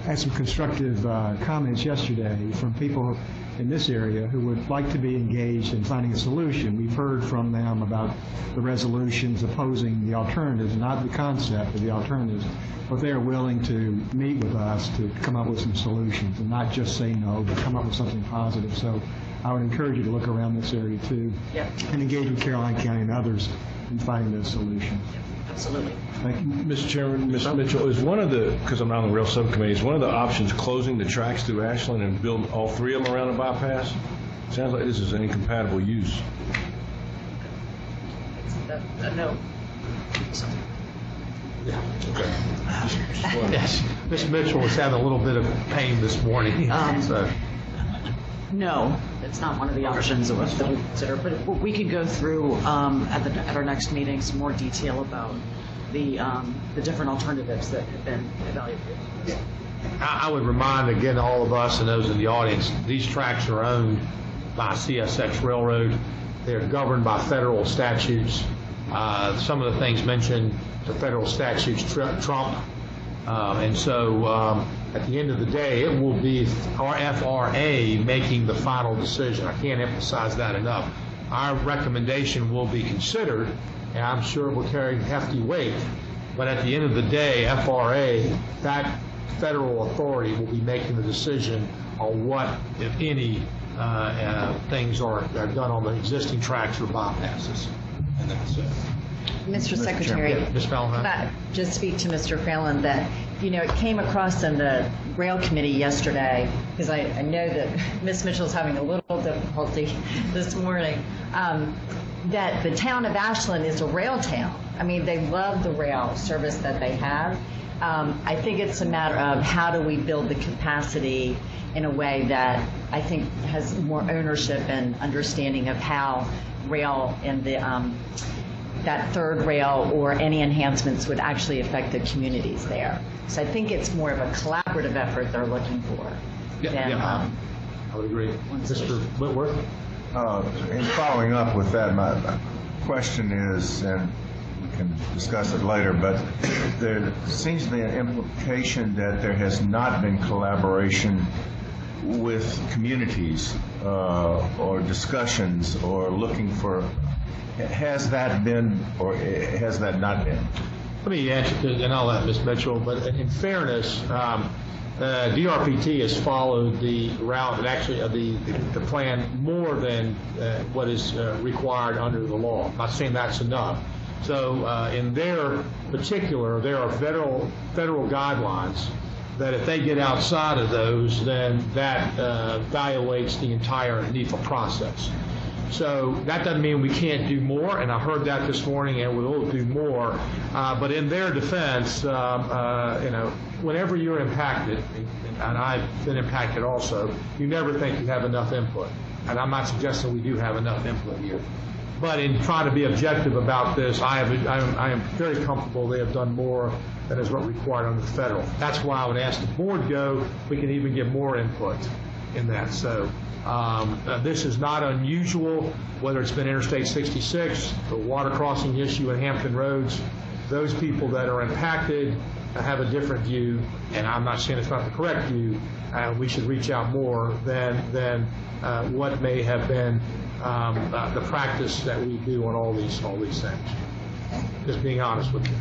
had some constructive comments yesterday from people in this area who would like to be engaged in finding a solution. We've heard from them about the resolutions opposing the alternatives, not the concept of the alternatives, but they are willing to meet with us to come up with some solutions and not just say no, but come up with something positive. So I would encourage you to look around this area too, and engage with Caroline County and others in finding those solutions. Absolutely. Thank you. Mr. Chairman, Ms. Mitchell, is one of the, because I'm on the rail subcommittee, is one of the options closing the tracks through Ashland and build all three of them around the bypass? Sounds like this is an incompatible use. No. Yeah. Okay. Yes. Ms. Mitchell was having a little bit of pain this morning. So. No, it's not one of the options that we consider, but we could go through at our next meeting some more detail about the different alternatives that have been evaluated. I would remind again all of us and those in the audience, these tracks are owned by CSX Railroad. They're governed by federal statutes. Some of the things mentioned, the federal statutes trump. And so at the end of the day, it will be our FRA making the final decision. I can't emphasize that enough. Our recommendation will be considered, and I'm sure it will carry hefty weight. But at the end of the day, FRA, that federal authority, will be making the decision on what, if any, things are done on the existing tracks or bypasses. And that's it. Mr. Secretary, Ms. Fallon. Just speak to Mr. Fallon that, it came across in the Rail Committee yesterday, because I know that Ms. Mitchell's having a little difficulty this morning, that the town of Ashland is a rail town. I mean, they love the rail service that they have. I think it's a matter of how do we build the capacity in a way that I think has more ownership and understanding of how rail and that third rail or any enhancements would actually affect the communities there. So I think it's more of a collaborative effort they're looking for. I would agree. Mr. Whitworth? In following up with that, my question is, and we can discuss it later, but there seems to be an implication that there has not been collaboration with communities or discussions or looking for. Has that been, or has that not been? Let me answer, and I'll let Ms. Mitchell, but in fairness, DRPT has followed the route and actually the plan more than what is required under the law. I'm not saying that's enough. So in their particular, there are federal guidelines that if they get outside of those, then that violates the entire NEPA process. So that doesn't mean we can't do more, and I heard that this morning, and we'll do more. But in their defense, whenever you're impacted, and I've been impacted also, you never think you have enough input. And I'm not suggesting we do have enough input here. But in trying to be objective about this, I am very comfortable they have done more than is what required under the federal. That's why I would ask the board we can even get more input in that. So this is not unusual, whether it's been Interstate 66, the water crossing issue at Hampton Roads. Those people that are impacted have a different view, and I'm not saying it's not the correct view. We should reach out more than what may have been the practice that we do on all these things. Just being honest with you.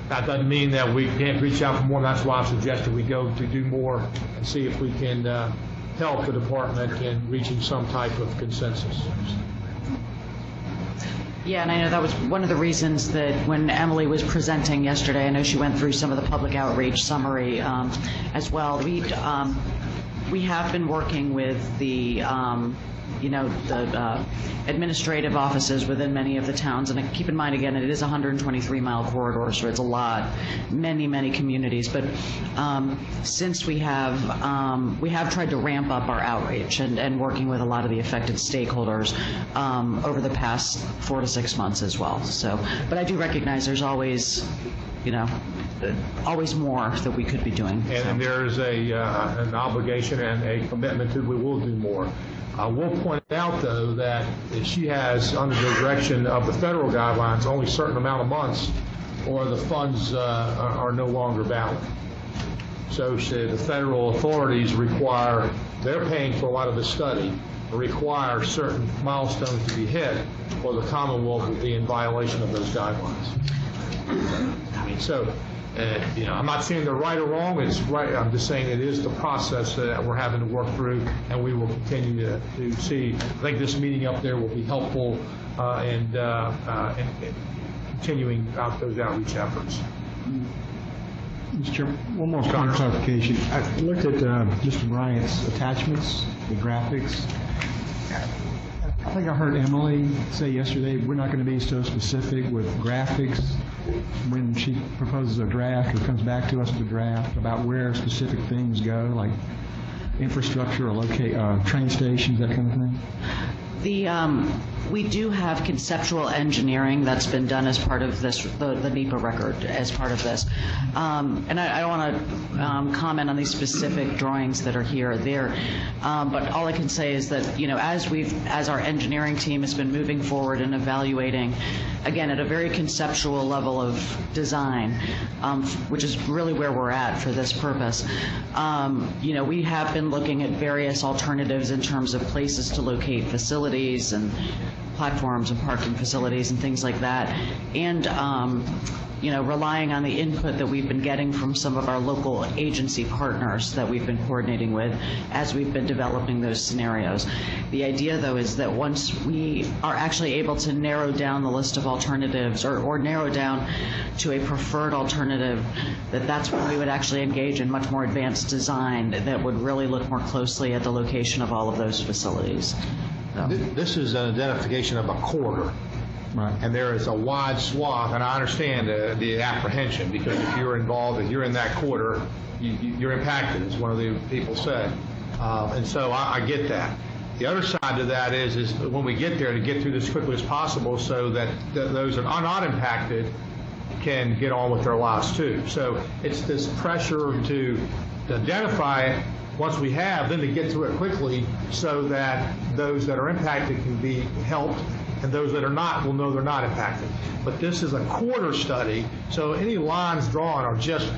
That doesn't mean that we can't reach out for more. That's why I'm suggesting we go to do more and see if we can help the department in reaching some type of consensus. Yeah, and I know that was one of the reasons that when Emily was presenting yesterday, I know she went through some of the public outreach summary as well. We have been working with the administrative offices within many of the towns, and keep in mind again, it is a 123-mile corridor, so it's a lot, many communities. But since we have tried to ramp up our outreach and working with a lot of the affected stakeholders over the past 4 to 6 months as well. So, but I do recognize there's always more that we could be doing. And there's an obligation and a commitment to we will do more. I will point out, though, that she has, under the direction of the federal guidelines, only a certain amount of months or the funds are no longer valid. So the federal authorities require, they're paying for a lot of the study, require certain milestones to be hit, or the Commonwealth will be in violation of those guidelines. I'm not saying they're right or wrong. It's right. I'm just saying it is the process that we're having to work through, and we will continue to see. I think this meeting up there will be helpful in continuing out those outreach efforts. Mr. Chairman, one more clarification. I looked at Mr. Bryant's attachments, the graphics. I think I heard Emily say yesterday we're not going to be so specific with graphics when she proposes a draft or comes back to us with a draft about where specific things go, like infrastructure or train stations, that kind of thing? We do have conceptual engineering that's been done as part of this, the NEPA record as part of this. And I don't want to comment on these specific drawings that are here or there, but all I can say is that, as our engineering team has been moving forward and evaluating, again, at a very conceptual level of design, which is really where we're at for this purpose, we have been looking at various alternatives in terms of places to locate facilities and platforms and parking facilities and things like that, and relying on the input that we've been getting from some of our local agency partners that we've been coordinating with as we've been developing those scenarios. The idea, though, is that once we are actually able to narrow down the list of alternatives or narrow down to a preferred alternative, that's when we would actually engage in much more advanced design that would really look more closely at the location of all of those facilities. This is an identification of a corridor. Right. And there is a wide swath, and I understand the apprehension, because if you're involved, if you're in that corridor, you're impacted, as one of the people said. And so I get that. The other side to that is when we get there, to get through this as quickly as possible so that those that are not impacted can get on with their lives too. So it's this pressure to identify it once we have, then to get through it quickly so that those that are impacted can be helped, and those that are not will know they're not impacted. But this is a quarter study, so any lines drawn are just,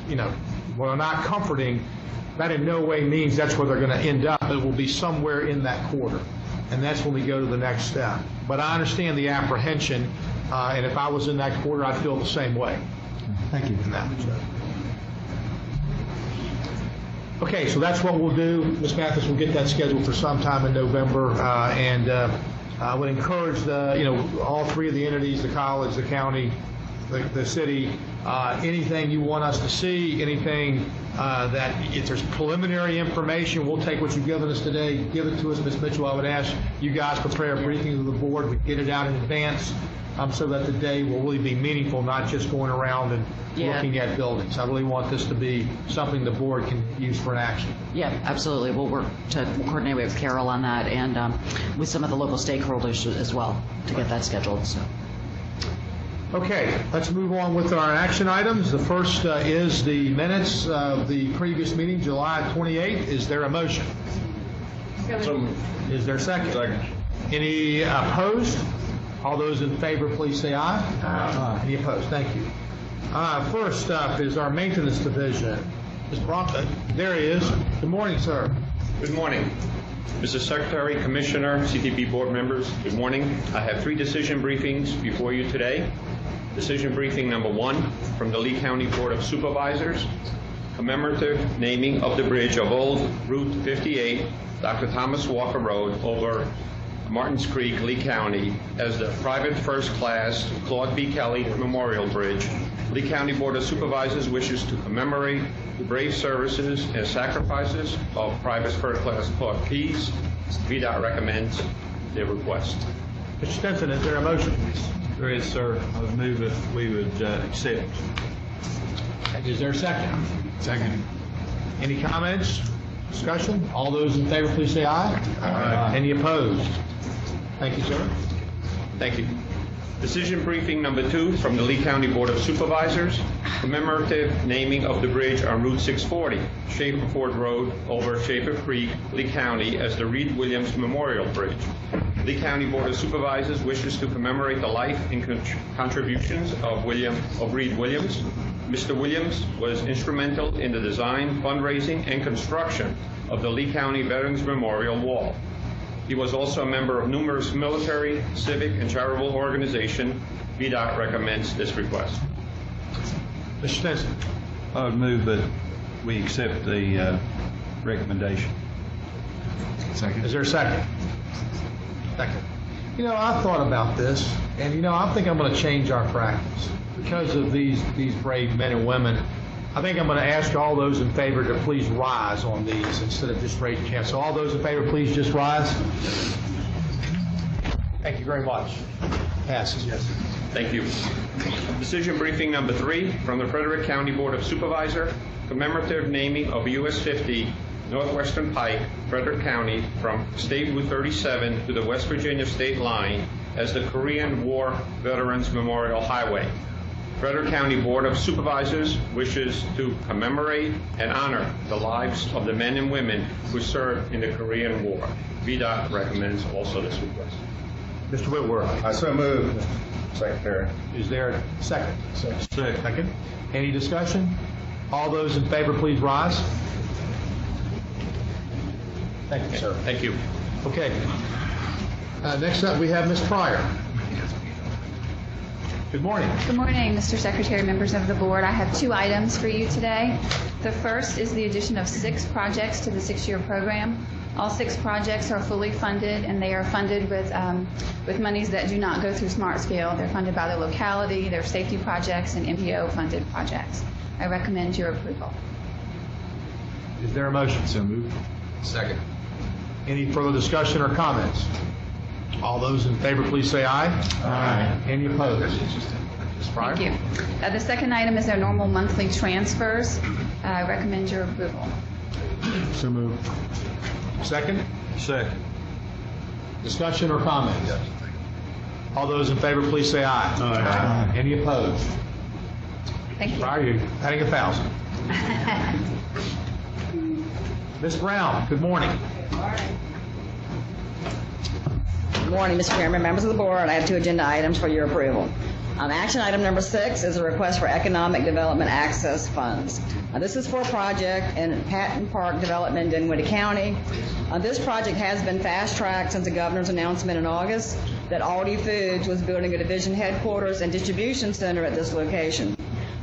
well, not comforting. That in no way means that's where they're going to end up. It will be somewhere in that quarter, and that's when we go to the next step. But I understand the apprehension, and if I was in that quarter, I'd feel the same way. Thank you. Okay, so that's what we'll do. Ms. Mathis will get that scheduled for sometime in November, and I would encourage all three of the entities, the college, the county, the city, anything you want us to see, anything that if there's preliminary information, we'll take what you've given us today, give it to us, Ms. Mitchell. I would ask you guys prepare a briefing to the board, we get it out in advance, so that the day will really be meaningful, not just going around and looking at buildings. I really want this to be something the board can use for an action. Yeah, absolutely. We'll work to coordinate with Carol on that, and with some of the local stakeholders as well to get that scheduled. So. Okay, let's move on with our action items. The first is the minutes of the previous meeting, July 28th. Is there a motion? Is there a second? Second. Any opposed? All those in favor, please say aye. Aye. Any opposed? Thank you. First up is our maintenance division. Mr. Bronco, there he is. Good morning, sir. Good morning. Mr. Secretary, Commissioner, CTB board members, good morning. I have 3 decision briefings before you today. Decision briefing number 1 from the Lee County Board of Supervisors. commemorative naming of the bridge of Old Route 58, Dr. Thomas Walker Road, over Martins Creek, Lee County, as the private first-class Claude B. Kelly Memorial Bridge. Lee County Board of Supervisors wishes to commemorate the brave services and sacrifices of Private First-Class Claude Pease. VDOT recommends their request. Mr. Stinson, is there a motion? There is, sir. I would move if we would accept. Is there a second? Second. Any comments, discussion? All those in favor, please say aye. Aye. Any opposed? Thank you, sir. Thank you. Decision briefing number 2 from the Lee County Board of Supervisors. Commemorative naming of the bridge on Route 640, Schaefer Ford Road over Schaefer Creek, Lee County, as the Reed Williams Memorial Bridge. Lee County Board of Supervisors wishes to commemorate the life and contributions of Reed Williams. Mr. Williams was instrumental in the design, fundraising, and construction of the Lee County Veterans Memorial Wall. He was also a member of numerous military, civic, and charitable organizations. VDOT recommends this request. Mr. Stinson. I would move that we accept the recommendation. Second. Is there a second? Second. You know, I thought about this, and you know, I think I'm going to change our practice because of these brave men and women. I think I'm going to ask all those in favor to please rise on these instead of just raising your hand. So all those in favor, please just rise. Thank you very much. Passes, yes. Thank you. Decision briefing number 3 from the Frederick County Board of Supervisors. Commemorative naming of US 50 Northwestern Pike, Frederick County, from State Route 37 to the West Virginia state line as the Korean War Veterans Memorial Highway. Frederick County Board of Supervisors wishes to commemorate and honor the lives of the men and women who served in the Korean War. VDOT recommends also this request. Mr. Whitworth. I so move, Mr. Secretary. Is there a second? Second. Any discussion? All those in favor, please rise. Thank you, sir. Thank you. Okay. Next up, we have Ms. Pryor. Good morning. Good morning, Mr. Secretary, members of the board. I have 2 items for you today. The first is the addition of 6 projects to the 6-year program. All 6 projects are fully funded, and they are funded with monies that do not go through Smart Scale. They're funded by the locality, they're safety projects, and MPO-funded projects. I recommend your approval. Is there a motion? So moved. Second. Any further discussion or comments? All those in favor, please say aye. Aye. Any opposed? Ms. Pryor? Thank you. The second item is our normal monthly transfers. I recommend your approval. So moved. Second? Second. Discussion or comments? All those in favor, please say aye. Aye. Any opposed? Thank you. Pryor, you're adding 1,000. Ms. Brown, good morning. Good morning, Mr. Chairman, members of the board. I have 2 agenda items for your approval. Action item number 6 is a request for economic development access funds. This is for a project in Patton Park Development in Dinwiddie County. This project has been fast-tracked since the governor's announcement in August that Aldi Foods was building a division headquarters and distribution center at this location.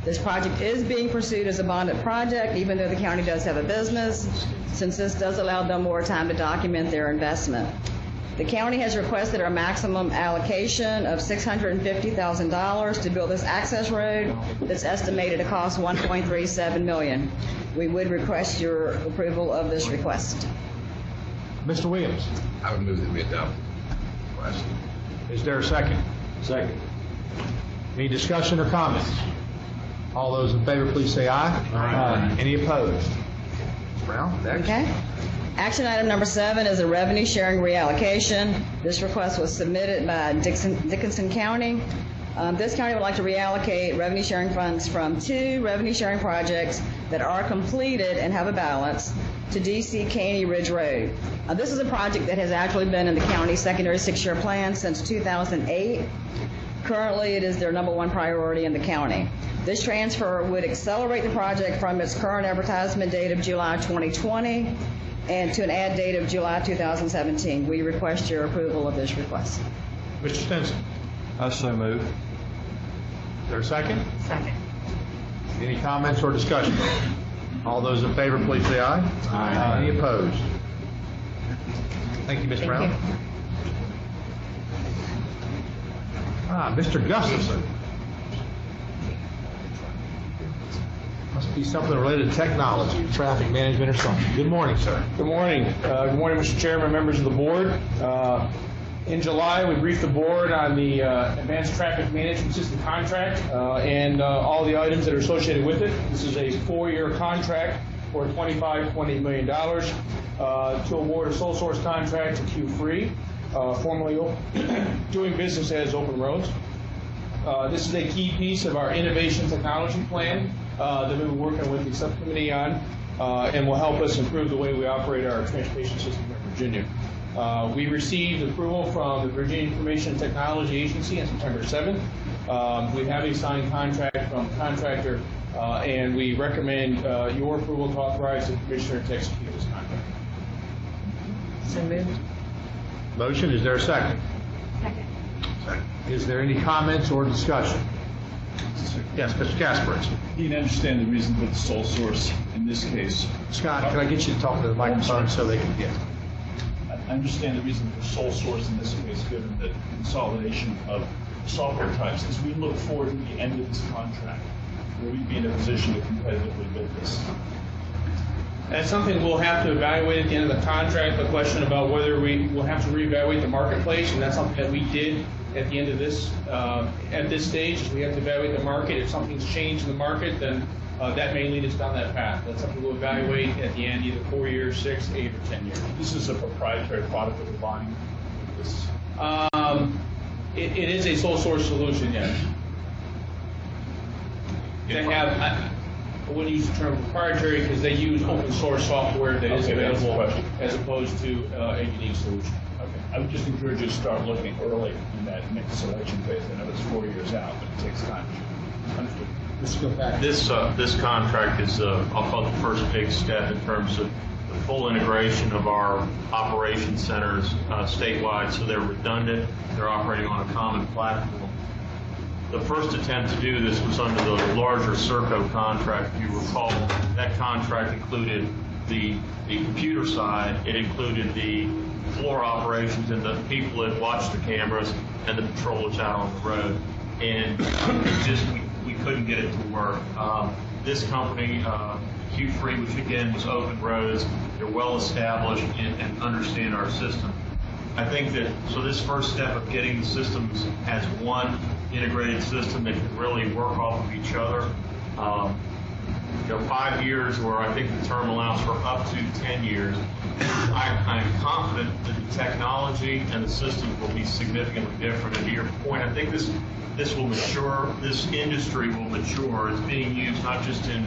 This project is being pursued as a bonded project, even though the county does have a business, since this does allow them more time to document their investment. The county has requested a maximum allocation of $650,000 to build this access road that's estimated to cost $1.37 million. We would request your approval of this request. Mr. Williams. I would move that we adopt the request. Is there a second? Second. Any discussion or comments? All those in favor, please say aye. Aye. Any opposed? Ms. Brown, next. Okay. Action item number 7 is a revenue sharing reallocation. This request was submitted by Dickinson County. This county would like to reallocate revenue sharing funds from 2 revenue sharing projects that are completed and have a balance to DC Caney Ridge Road. This is a project that has actually been in the county's secondary 6-year plan since 2008. Currently, it is their number 1 priority in the county. This transfer would accelerate the project from its current advertisement date of July 2020 and to an add date of July 2017. We request your approval of this request. Mr. Stinson. I so move. Is there a second? Second. Any comments or discussion? All those in favor, please say aye. Aye. Any opposed? Thank you, Ms. Brown. Mr. Gustafson. Must be something related to technology, traffic management or something. Good morning, sir. Good morning. Good morning, Mr. Chairman, members of the board. In July, we briefed the board on the Advanced Traffic Management System contract and all the items that are associated with it. This is a 4-year contract for $20 million to award a sole source contract to Q3, formerly doing business as Open Roads. This is a key piece of our innovation technology plan that we've been working with the subcommittee on and will help us improve the way we operate our transportation system in Virginia. We received approval from the Virginia Information Technology Agency on September 7th. We have a signed contract from the contractor, and we recommend your approval to authorize the commissioner to execute this contract. So moved. Motion, is there a second? Second. Is there any comments or discussion? Yes, Mr. Kasperitz. You can understand the reason for the sole source in this case. Scott, can I get you to talk to the microphone so they can get? I understand the reason for sole source in this case, given the consolidation of software types. As we look forward to the end of this contract, will we be in a position to competitively bid this? That's something we'll have to evaluate at the end of the contract, the question about whether we will have to reevaluate the marketplace, and that's something that we did at the end of this, at this stage, is we have to evaluate the market. If something's changed in the market, then that may lead us down that path. That's something we'll evaluate at the end, either 4 years, 6, 8, or 10 years. This is a proprietary product that we're buying. It is a sole source solution, yes. They have, I wouldn't use the term proprietary because they use open source software that is available as opposed to a unique solution. Okay. I would just encourage you to start looking early in that next selection phase. I know it's 4 years out, but it takes time. Understood. This contract is, I'll call it the first big step in terms of the full integration of our operation centers statewide, so they're redundant, they're operating on a common platform. The first attempt to do this was under the larger Serco contract. If you recall, that contract included the computer side, it included the floor operations and the people that watch the cameras and the patrollers out on the road. And we couldn't get it to work. This company, Q3, which again was Open Roads, they're well established and understand our system. I think that, so this first step of getting the systems as one integrated system that can really work off of each other, 5 years, or I think the term allows for up to 10 years, I'm confident that the technology and the systems will be significantly different. And to your point, I think this will mature, this industry will mature. It's being used not just in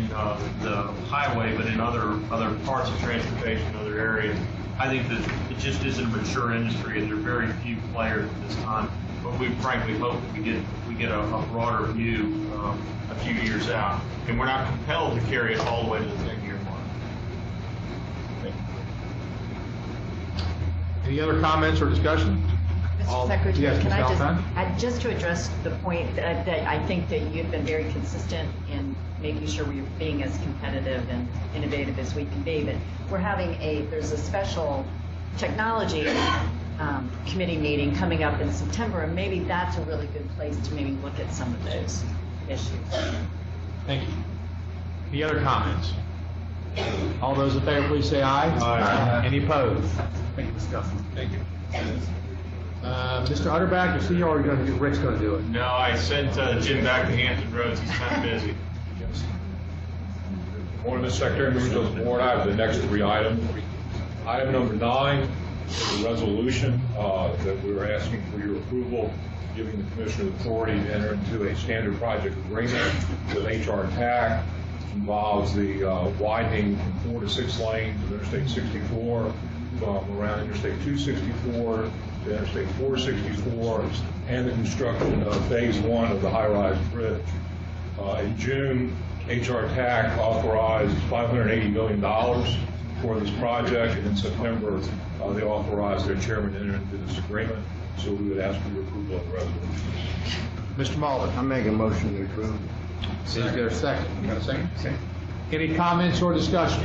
the highway, but in other parts of transportation, other areas. I think that it just isn't a mature industry, and there are very few players at this time. But we frankly hope that we get a broader view a few years out, and we're not compelled to carry it all the way to the 10-year mark. Any other comments or discussion? Mr. Secretary, yes, can I just to address the point that I think that you've been very consistent in making sure we're being as competitive and innovative as we can be, but we're having there's a special technology committee meeting coming up in September, and maybe that's a really good place to maybe look at some of those issues. Thank you. Any other comments? All those in favor, please say aye. Aye. Any opposed? Thank you, Mr. Guthrie. Thank you. Mr. Utterback, is he or Rick's going to do it? No, I sent Jim back to Hampton Roads. He's kind of busy. Good morning, Mr. Secretary, members of the board. I have the next 3 items. Item number 9 is a resolution that we were asking for your approval, giving the commissioner authority to enter into a standard project agreement with HR TAC. Involves the widening from 4 to 6 lanes of Interstate 64, from around Interstate 264 to Interstate 464, and the construction of phase 1 of the high-rise bridge. In June, HR TAC authorized $580 million for this project, and in September, they authorized their chairman to enter into this agreement. So we would ask for your approval of the resolution. Mr. Malden. I make a motion to approve. Is there a second? You got a second? Any comments or discussion?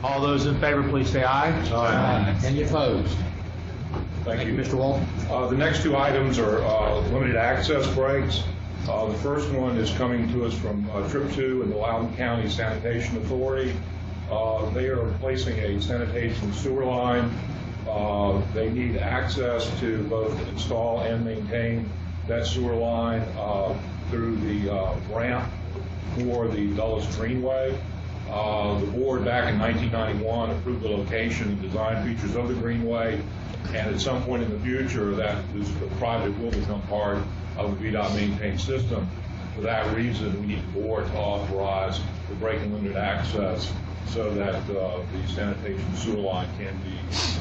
All those in favor, please say aye. Aye. Any opposed? Thank you. Mr. Walton. The next two items are limited access breaks. The first one is coming to us from Trip 2 and the Loudoun County Sanitation Authority. They are replacing a sanitation sewer line. They need access to both install and maintain that sewer line through the ramp for the Dulles Greenway. The board back in 1991 approved the location and design features of the Greenway, and at some point in the future the project will become part of the VDOT maintained system. For that reason, we need the board to authorize the break and limited access so that the sanitation sewer line can be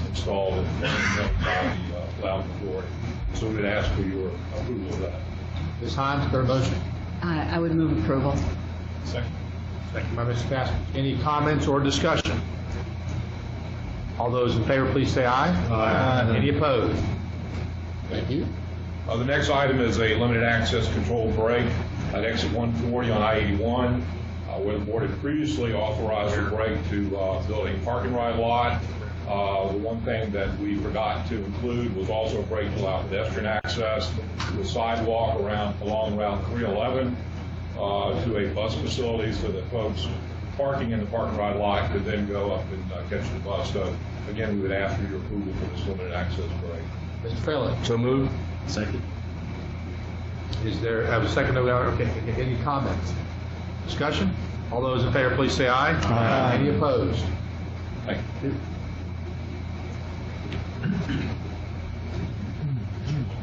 installed and maintained by the Loudoun Authority. So we would ask for your approval of that. Ms. Hines, third motion. I would move approval. Second. Second by Mr. Casper. Any comments or discussion? All those in favor, please say aye. Aye. Any opposed? Thank you. The next item is a limited access controlled break at exit 140 on I-81, where the board had previously authorized a break to build a parking ride lot. The one thing that we forgot to include was also a break to allow pedestrian access to the sidewalk along Route 311 to a bus facility so that folks parking in the parking ride lot could then go up and catch the bus. So again, we would ask for your approval for this limited access break. Mr. Fairley. So moved. Second. Is there a second? Okay. Any comments? Discussion? All those in favor, please say aye. Aye. Any opposed? Thank you.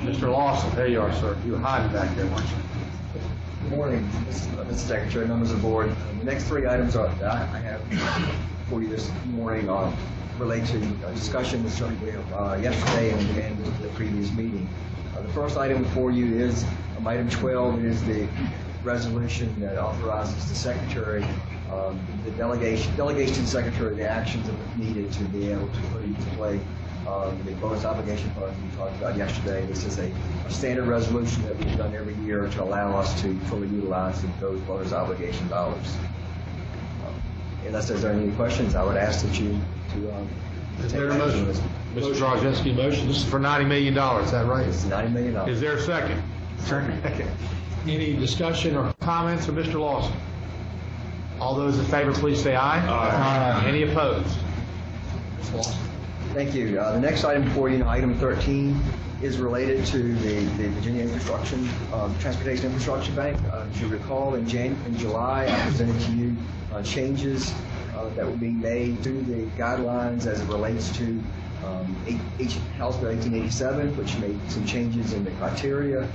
Mr. Lawson, there you are, sir. You were hiding back there, weren't you? Good morning, Mr. Secretary, members of the board. The next three items that I have for you this morning relate to a discussion yesterday and the previous meeting. The first item for you is item 12. It is the resolution that authorizes the secretary, the delegation secretary, the actions that are needed to be able to put into play the bonus obligation funds we talked about yesterday. This is a standard resolution that we've done every year to allow us to fully utilize those bonus obligation dollars. Unless there's any questions, I would ask that you to is there a motion? Mr. Drazinski, motion. This is for $90 million. Is that right? It's $90 million. Is there a second? Second. Okay. Any discussion or comments from Mr. Lawson? All those in favor, please say aye. Aye. Any opposed? Mr. Lawson. Thank you. The next item for you, item 13, is related to the Virginia Transportation Infrastructure Bank. As you recall, in July, I presented to you changes that were being made to the guidelines as it relates to House Bill 1887, which made some changes in the criteria,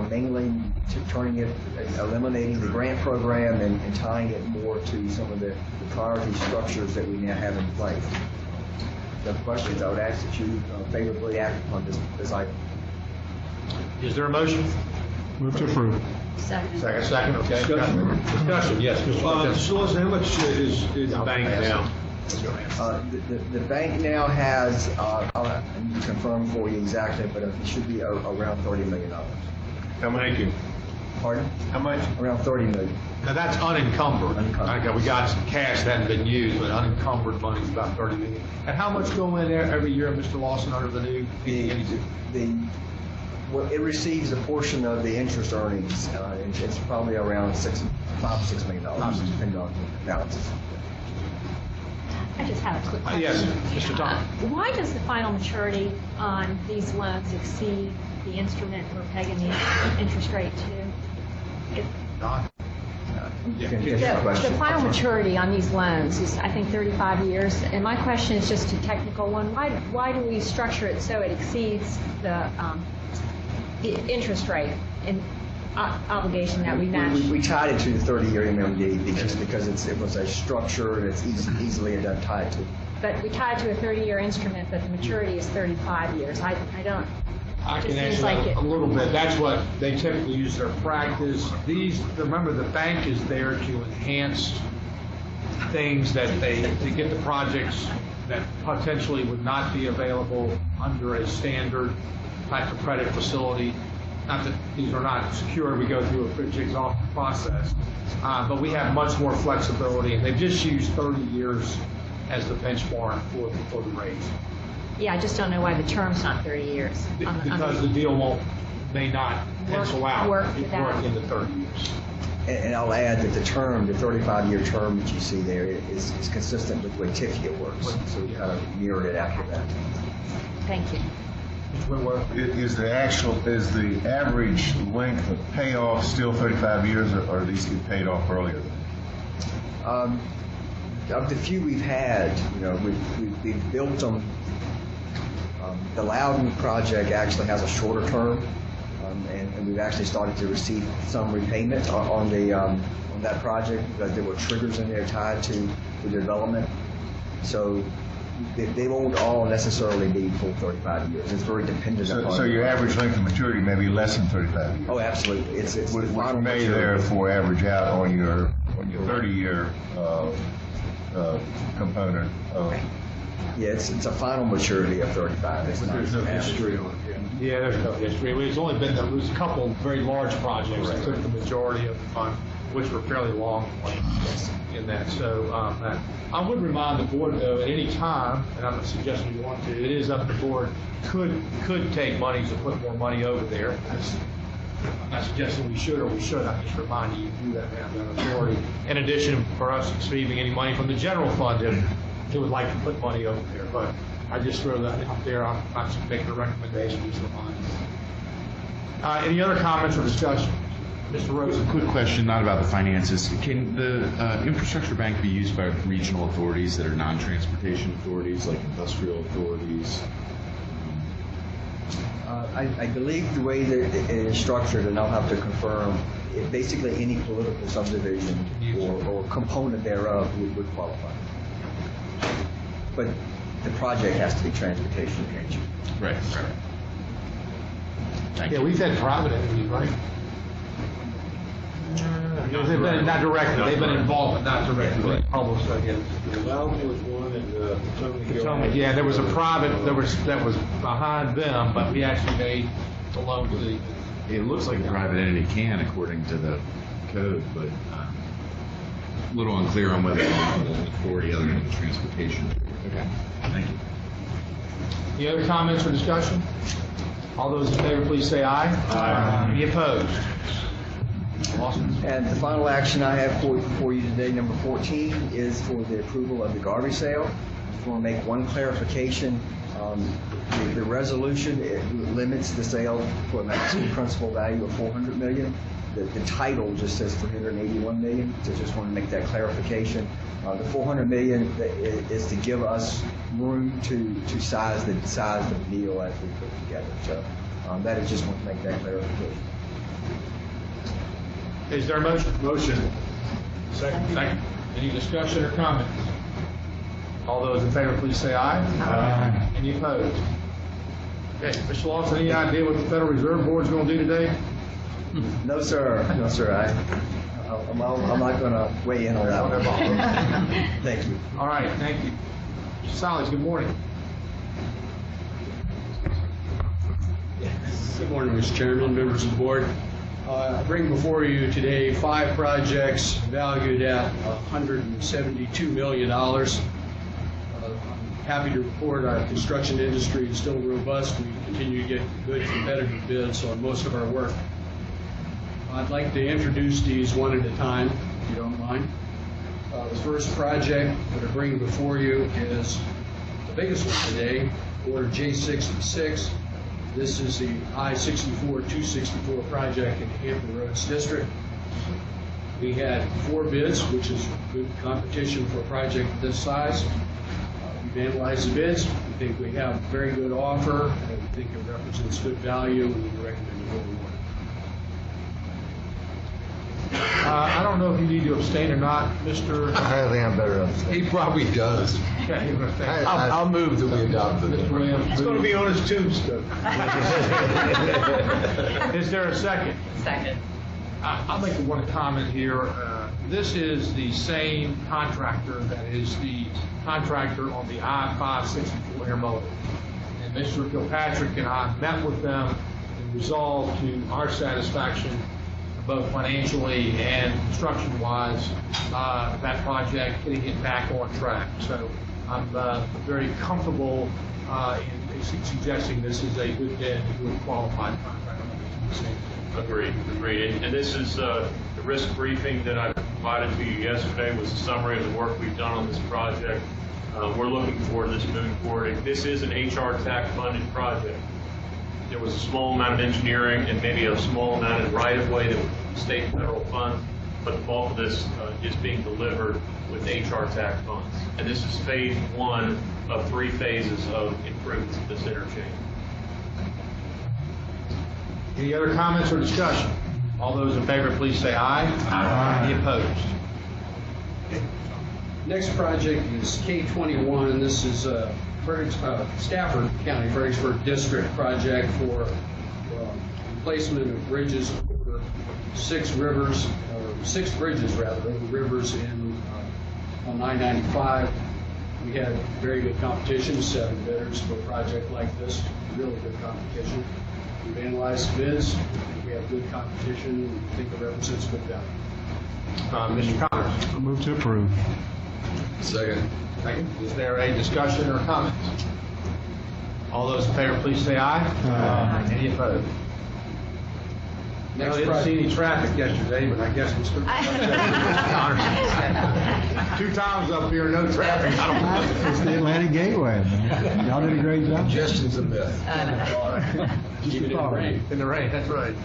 mainly eliminating the grant program and tying it more to some of the priority structures that we now have in place. If you have questions, I would ask that you favorably act on this item. Is there a motion? Move to approve. Second. Second, okay. Discussion, yes, Mr. Mr. Lawson, how much is the bank now? The bank now has, I'll confirm for you exactly, but it should be around $30 million. How much? Pardon? How much? Around $30 million. Now that's unencumbered. Okay, we got some cash that hadn't been used, but unencumbered money is about $30 million. And how much go in there every year, Mr. Lawson, under the new? Well, it receives a portion of the interest earnings. It's probably around $5 or $6 million, depending on the balances. I just have a quick question. Yes, Mr. Tom. Why does the final maturity on these loans exceed the instrument we're pegging the interest rate to? The final maturity on these loans is, I think, 35 years. And my question is just a technical one. Why do we structure it so it exceeds the interest rate and obligation that we match? We tied it to the 30-year MMD just because it was a structure that's easily tied to. But we tied to a 30-year instrument, but the maturity is 35 years. I don't. I can answer that a little bit. That's what they typically use their practice. Remember, the bank is there to enhance things that to get the projects that potentially would not be available under a standard type of credit facility. not that these are not secure, we go through a pretty exhaustive process, but we have much more flexibility, and they've just used 30 years as the benchmark for the rates. Yeah, I just don't know why the term's not 30 years. Because the deal may not pencil out work in the 30 years. And I'll add that the 35-year term that you see there is consistent with the way TIFIA works. So we kind of mirrored it after that. Thank you. Is the average length of payoff still 35 years, or these get paid off earlier? Of the few we've had, we've built them. The Loudon project actually has a shorter term, and we've actually started to receive some repayment on that project. There were triggers in there tied to the development, so they won't all necessarily be full 35 years. It's very dependent upon. So your average length of maturity may be less than 35 years. Oh, absolutely. It's which may therefore average out on your 30-year component. Yeah, it's a final maturity of 35. There's no history on it. Yeah, there's no history. It's only been there was a couple very large projects that took the majority of the fund, which were fairly long in that. So I would remind the board, though, at any time, and I'm not suggesting you want to, it is up to the board, could take monies to put more money over there. I'm not suggesting we should or we should. I'm just reminding you to do that, have that authority. In addition, for us receiving any money from the general fund, if they would like to put money over there. But I just throw that out there. I'm not just making a recommendation, just remind you. Any other comments or discussion? Mr. Rose? A quick question, not about the finances. Can the infrastructure bank be used by regional authorities that are non-transportation authorities, like industrial authorities? I believe the way that it is structured, and I'll have to confirm, basically any political subdivision or component thereof would qualify. But the project has to be transportation nature. Right. Yeah, we've had private entities, right? They've been not directly. They've been involved, but not directly. Almost, I guess. Loudon was one, and Potomac. Yeah, there was a private that was behind them, but we actually made the loan to the. It looks like a private entity can, according to the code, but a little unclear on whether it's an authority other than the transportation. Okay, thank you. Any other comments or discussion? All those in favor, please say aye. Aye. Any opposed? Awesome. And the final action I have for you today, number 14, is for the approval of the garbage sale. I just want to make one clarification. The resolution, it limits the sale to a maximum principal value of $400 million. The title just says $381 million. So just want to make that clarification. The $400 million is to give us room to size the deal as we put it together. So that is just want to make that clarification. Is there a motion? Motion. Second. Any discussion or comments? All those in favor, please say aye. Aye. Any opposed? Okay, Mr. Lawson, any idea what the Federal Reserve Board is going to do today? No, sir. No, sir. I'm not going to weigh in on that one. Thank you. All right, thank you. Mr. Salas, good morning. Good morning, Mr. Chairman, members of the board. I bring before you today 5 projects valued at $172 million. I'm happy to report our construction industry is still robust. We continue to get good competitive bids on most of our work. I'd like to introduce these one at a time, if you don't mind. The first project that I bring before you is the biggest one today, order J66. This is the I-64-264 project in the Hampton Roads District. We had 4 bids, which is good competition for a project of this size. We've analyzed the bids. We think we have a very good offer, and we think it represents good value, and we recommend it going forward. I don't know if you need to abstain or not, Mr. I think I'm better abstain. He probably does. Okay, I'll move that we adopt it. Mr. Williams. It's going to be on his tombstone. Is there a second? Second. I'd like to want to comment here. This is the same contractor that is the contractor on the I-564 intermodal. And Mr. Kilpatrick and I met with them in resolved to our satisfaction, both financially and construction-wise, that project, getting it back on track. So I'm very comfortable in suggesting this is a good bid, a good qualified contract. Agreed. And this is the risk briefing that I provided to you yesterday was a summary of the work we've done on this project. We're looking forward to this moving forward. This is an HR TAC funded project. There was a small amount of engineering and maybe a small amount of right-of-way that was state and federal funds, but the bulk of this is being delivered with HR TAC funds. And this is phase 1 of 3 phases of improvements to this interchange. Any other comments or discussion? All those in favor, please say aye. Aye. Any opposed? Next project is K21. This is Stafford County, Fredericksburg District project for replacement of bridges over 6 bridges over rivers on 995. We had very good competition, 7 bidders for a project like this, really good competition. We've analyzed bids. We have good competition. We think it represents good value. Mr. Connors. I'll move to approve. Second. Is there a discussion or comments? All those in favor, please say aye. Aye. Any opposed? Next I didn't see any traffic yesterday, but I guess Mr. Connors. 2 times up here, no traffic. It's the Atlantic Gateway, man. Y'all did a great job. Congestion's a myth. Keep it in the rain. In the rain, that's right.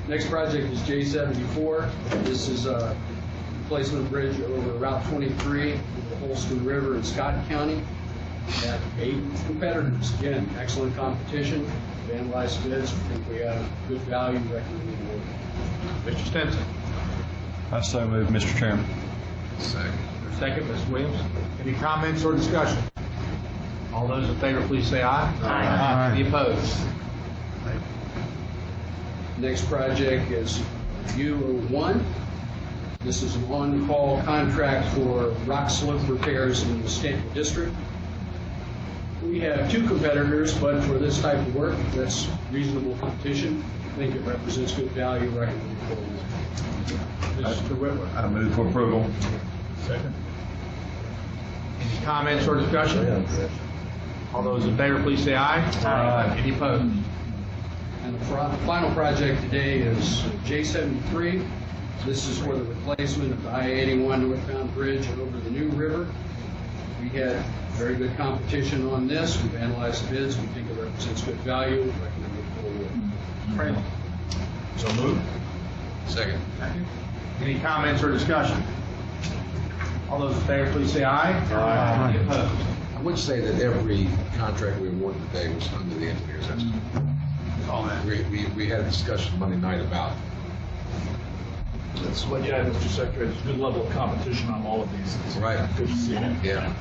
Next project is J74. This is a replacement bridge over Route 23, the Holston River in Scott County. We have 8 competitors. Again, excellent competition. We've analyzed bids. We think we have good value recommended award. Mr. Stinson. I so move, Mr. Chairman. Second, Ms. Williams. Any comments or discussion? All those in favor, please say aye. Aye. Any opposed? Next project is U01. This is an on-call contract for rock slope repairs in the Stanton District. We have 2 competitors, but for this type of work, that's reasonable competition. I think it represents good value recommended for Mr. Whitwer. I move for approval. Second. Any comments or discussion? All those in favor, please say aye. Aye. Any opposed? And the final project today is J73. This is for the replacement of the I-81 northbound bridge over the New River. We had very good competition on this. We've analyzed bids. We think it represents good value. Recommended for award. So moved. Second. Any comments or discussion? All those in favor, please say aye. Aye. Any opposed? I would say that every contract we awarded today was under the engineer's estimate. We had a discussion Monday night about That's what, yeah, Mr. Secretary, there's a good level of competition on all of these. It's right. Good to see it. Yeah.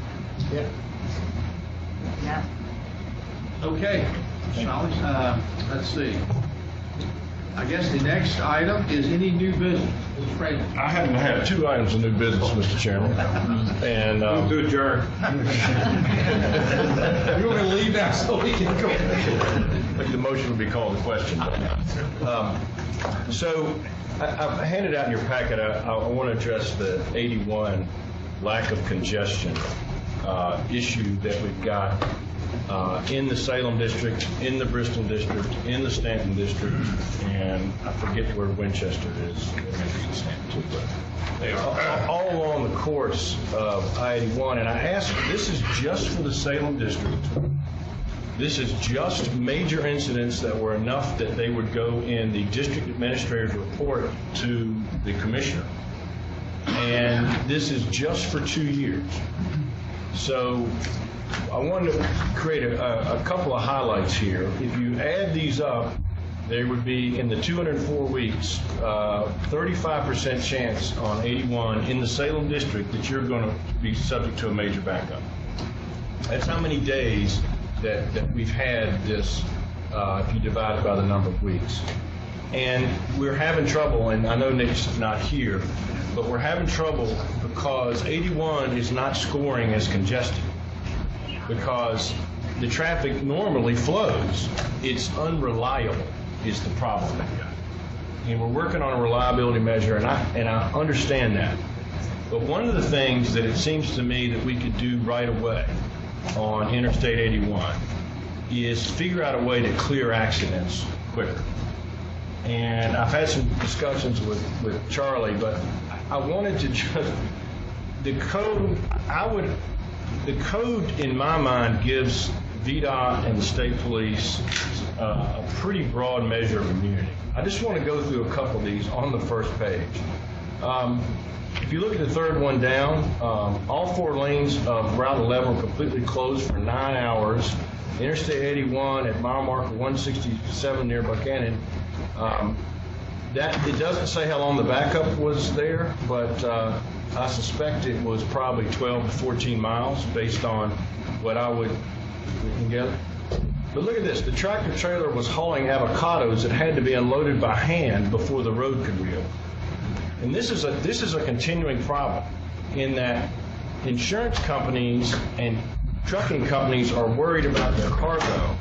Yeah. Okay. Let's see. I guess the next item is any new business. Mr. President. I happen to have 2 items of new business, Mr. Chairman. And move to adjourn. You want to leave now so we can go? I think the motion would be called to question. So I've handed out in your packet, I want to address the 81 lack of congestion issue that we've got in the Salem district, in the Bristol district, in the Stanton district, and I forget where Winchester is. They are all along the course of I-81. And I asked, this is just for the Salem district. This is just major incidents that were enough that they would go in the district administrator's report to the commissioner. And this is just for 2 years. So I wanted to create a couple of highlights here. If you add these up, there would be, in the 204 weeks, 35% chance on 81 in the Salem district that you're going to be subject to a major backup. That's how many days that we've had this, if you divide it by the number of weeks. And we're having trouble, and I know Nick's not here, but we're having trouble because 81 is not scoring as congested. Because the traffic normally flows. It's unreliable is the problem they've got. And we're working on a reliability measure, and I understand that. But one of the things that it seems to me that we could do right away on Interstate 81 is figure out a way to clear accidents quicker. And I've had some discussions with Charlie, but I wanted to just, the code in my mind gives VDOT and the state police a pretty broad measure of immunity. I just want to go through a couple of these on the first page. If you look at the third one down, all 4 lanes of Route 11 were completely closed for 9 hours. Interstate 81 at mile marker 167 near Buchanan. It doesn't say how long the backup was there, but I suspect it was probably 12 to 14 miles based on what I would get. But look at this. The tractor trailer was hauling avocados that had to be unloaded by hand before the road could reopen. And this is a continuing problem in that insurance companies and trucking companies are worried about their cargo.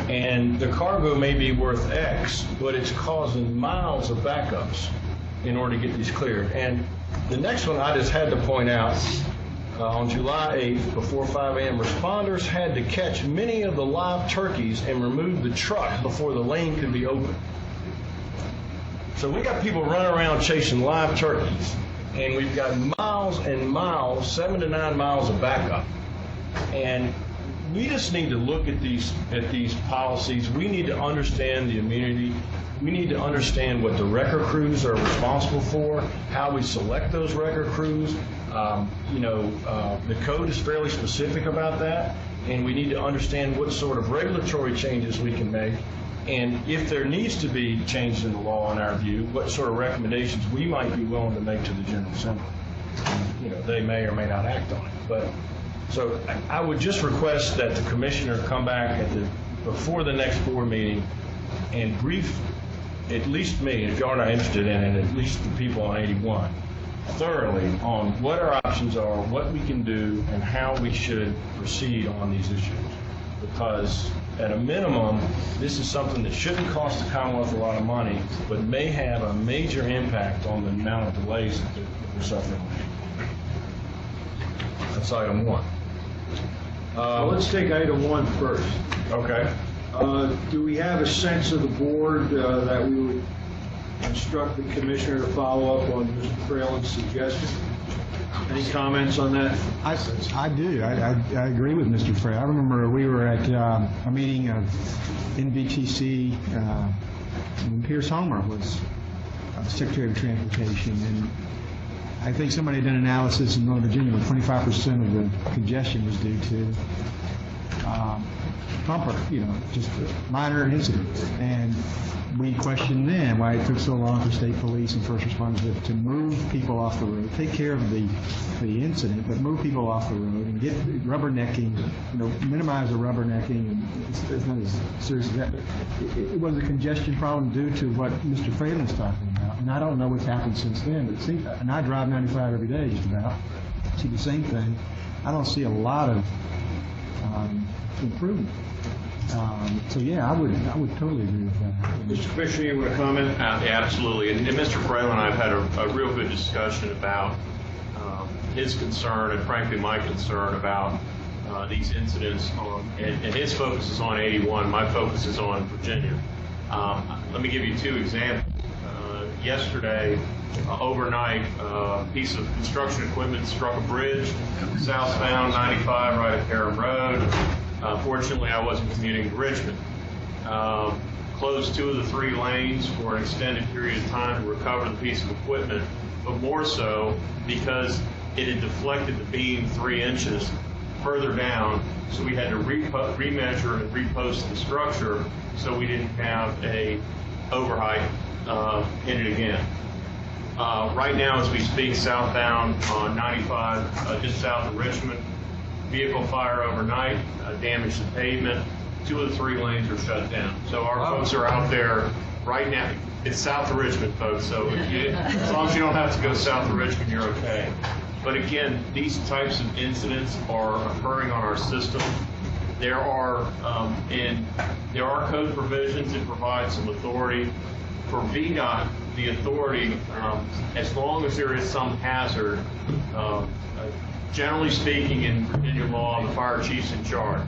And the cargo may be worth X, but it's causing miles of backups in order to get these cleared. And the next one I just had to point out, on July 8th, before 5 a.m., responders had to catch many of the live turkeys and remove the truck before the lane could be opened. So we got people running around chasing live turkeys, and we've got miles and miles, 7 to 9 miles of backup. And we just need to look at these policies. We need to understand the immunity. We need to understand what the wrecker crews are responsible for, how we select those wrecker crews. The code is fairly specific about that, and we need to understand what sort of regulatory changes we can make, and if there needs to be changes in the law, in our view, what sort of recommendations we might be willing to make to the General Assembly. They may or may not act on it. But so I would just request that the commissioner come back before the next board meeting and brief at least me, if you are not interested in it, at least the people on 81, thoroughly on what our options are, what we can do, and how we should proceed on these issues. Because at a minimum, this is something that shouldn't cost the Commonwealth a lot of money, but may have a major impact on the amount of delays that we're suffering. That's item 1. Let's take item 1 first. Okay. Do we have a sense of the board that we would instruct the commissioner to follow up on Mr. Fraley's suggestion? Any comments on that? I do. I agree with Mr. Fraley. I remember we were at a meeting of NVTC when Pierce Homer was Secretary of Transportation, and I think somebody did an analysis in Northern Virginia where 25% of the congestion was due to bumper, just minor incidents. And we questioned then why it took so long for state police and first responders to move people off the road, take care of the incident, but move people off the road and get rubbernecking, minimize the rubbernecking. And it's not as serious as that. It was a congestion problem due to what Mr. Fraley's talking about. And I don't know what's happened since then, but it seems, and I drive 95 every day just about, see the same thing. I don't see a lot of improvement. So yeah, I would totally agree with that. Mr. Commissioner, you want to comment? Yeah, absolutely. And Mr. Fraley and I have had a real good discussion about his concern and frankly my concern about these incidents. And his focus is on 81. My focus is on Virginia. Let me give you 2 examples. Yesterday, overnight, a piece of construction equipment struck a bridge, southbound 95 right at Parham Road. Fortunately, I wasn't commuting to Richmond. Closed 2 of the 3 lanes for an extended period of time to recover the piece of equipment, but more so because it had deflected the beam 3 inches further down, so we had to remeasure and repost the structure so we didn't have a overheight in it again. Right now, as we speak, southbound on 95, just south of Richmond, vehicle fire overnight, damaged the pavement. 2 of the 3 lanes are shut down. So our folks are out there right now. It's south of Richmond, folks, so as long as you don't have to go south of Richmond, you're okay. But again, these types of incidents are occurring on our system There are code provisions that provide some authority for VDOT. The authority, as long as there is some hazard, generally speaking, in Virginia law, the fire chief's in charge.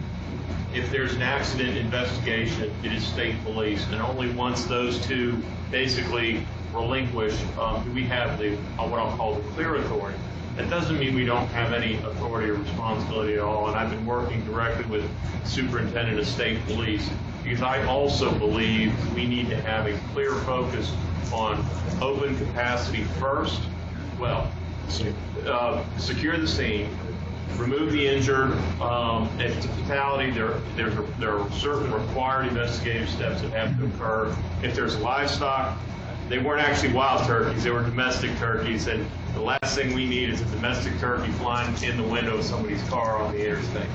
If there's an accident investigation, it is state police, and only once those two basically relinquish do we have the what I'll call the clear authority. That doesn't mean we don't have any authority or responsibility at all, and I've been working directly with the superintendent of state police because I also believe we need to have a clear focus on open capacity first. Well, secure the scene, remove the injured. If it's a fatality, there are certain required investigative steps that have to occur. If there's livestock, they weren't actually wild turkeys, they were domestic turkeys, and the last thing we need is a domestic turkey flying in the window of somebody's car on the interstate.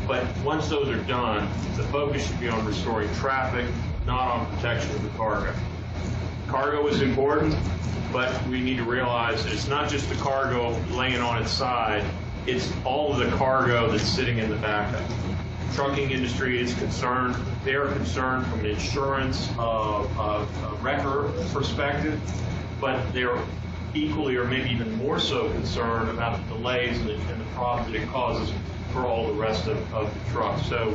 But once those are done, the focus should be on restoring traffic, not on protection of the cargo. Cargo is important, but we need to realize that it's not just the cargo laying on its side, it's all of the cargo that's sitting in the back of it. Trucking industry is concerned. They're concerned from an insurance record perspective, but they're equally or maybe even more so concerned about the delays and the problems that it causes for all the rest of the trucks. So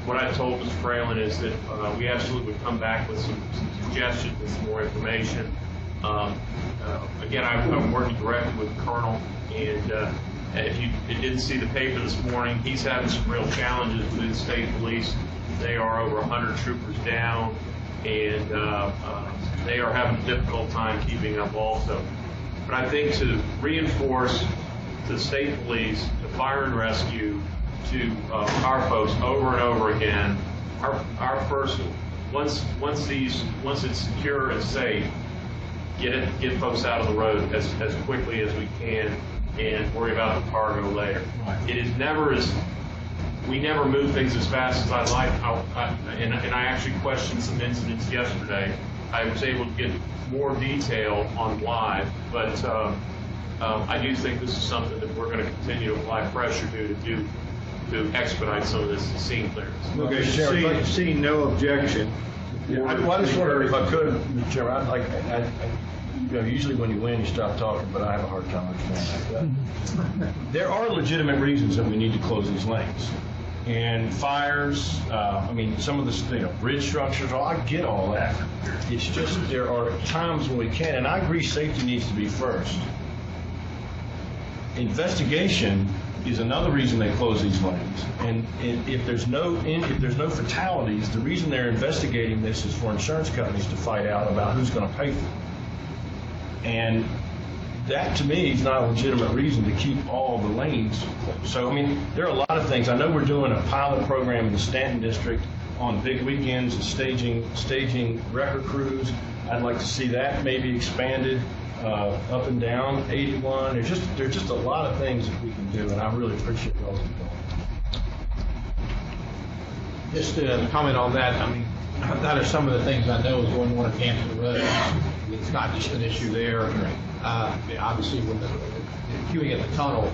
what I told Mr. Fralin is that we absolutely would come back with some suggestions and some more information. Again, I'm working directly with the Colonel, and if you didn't see the paper this morning, he's having some real challenges with the state police. They are over 100 troopers down, and they are having a difficult time keeping up also. But I think to reinforce to the state police, to fire and rescue, to our folks over and over again, our first, once it's secure and safe, get folks out of the road as quickly as we can, and worry about the cargo later. It is never we never move things as fast as I'd like. And I actually questioned some incidents yesterday. I was able to get more detail on why, but I do think this is something that we're going to continue to apply pressure to expedite some of this scene clearance. Okay, seeing no objection. I just wonder if I could, Mr. Chairman, usually when you win, you stop talking, but I have a hard time understanding that. There are legitimate reasons that we need to close these lanes. And fires, some of the bridge structures, I get all that. It's just there are times when we can't, and I agree safety needs to be first. Investigation is another reason they close these lanes. And if there's no fatalities, the reason they're investigating this is for insurance companies to fight out about who's going to pay for it. And that, to me, is not a legitimate reason to keep all the lanes closed. So, there are a lot of things. I know we're doing a pilot program in the Stanton District on big weekends and staging wrecker crews. I'd like to see that maybe expanded up and down 81. There's just a lot of things that we can do, and I really appreciate all that you're doing. Just to comment on that, that are some of the things I know is going on at Hampton Road. It's not just an issue there. Obviously, when the queuing at the tunnel,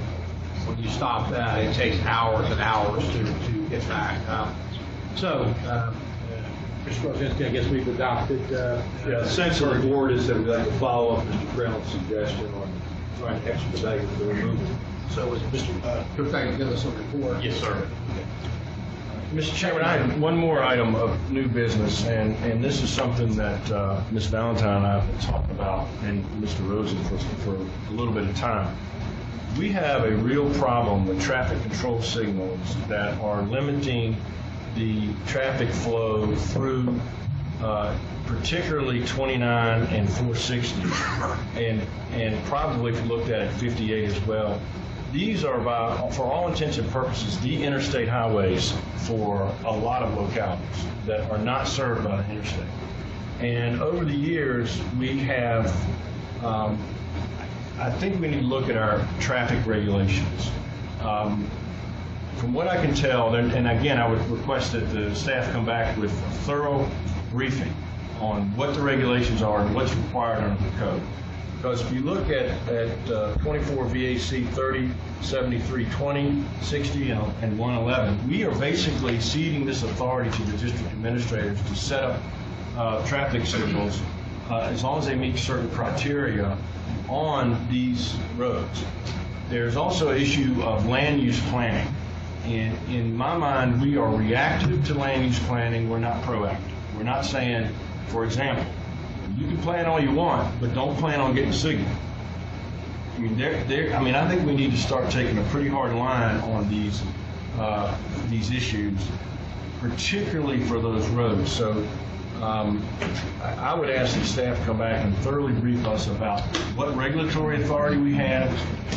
when you stop that, it takes hours and hours to get back. Mr. President, I guess we've adopted. The sense of the board is that we'd like to follow up Mr. Fralin's suggestion on trying to expedite the removal. So is Mr. Cook going to give us a report? Yes, sir. Mr. Chairman, I have one more item of new business, and this is something that Ms. Valentine and I have been talking about, and Mr. Rosen for a little bit of time. We have a real problem with traffic control signals that are limiting the traffic flow through particularly 29 and 460, and probably if you looked at it, 58 as well. These are, for all intents and purposes, the interstate highways for a lot of localities that are not served by the interstate. And over the years, we have, I think we need to look at our traffic regulations. From what I can tell, and again, I would request that the staff come back with a thorough briefing on what the regulations are and what's required under the code. because if you look at 24 VAC 30, 73, 20, 60, and 111, we are basically ceding this authority to the district administrators to set up traffic signals as long as they meet certain criteria on these roads. There's also an issue of land use planning. And in my mind, we are reactive to land use planning. We're not proactive. We're not saying, for example, you can plan all you want, but don't plan on getting signal. I mean, I think we need to start taking a pretty hard line on these issues, particularly for those roads. So I would ask the staff to come back and thoroughly brief us about what regulatory authority we have,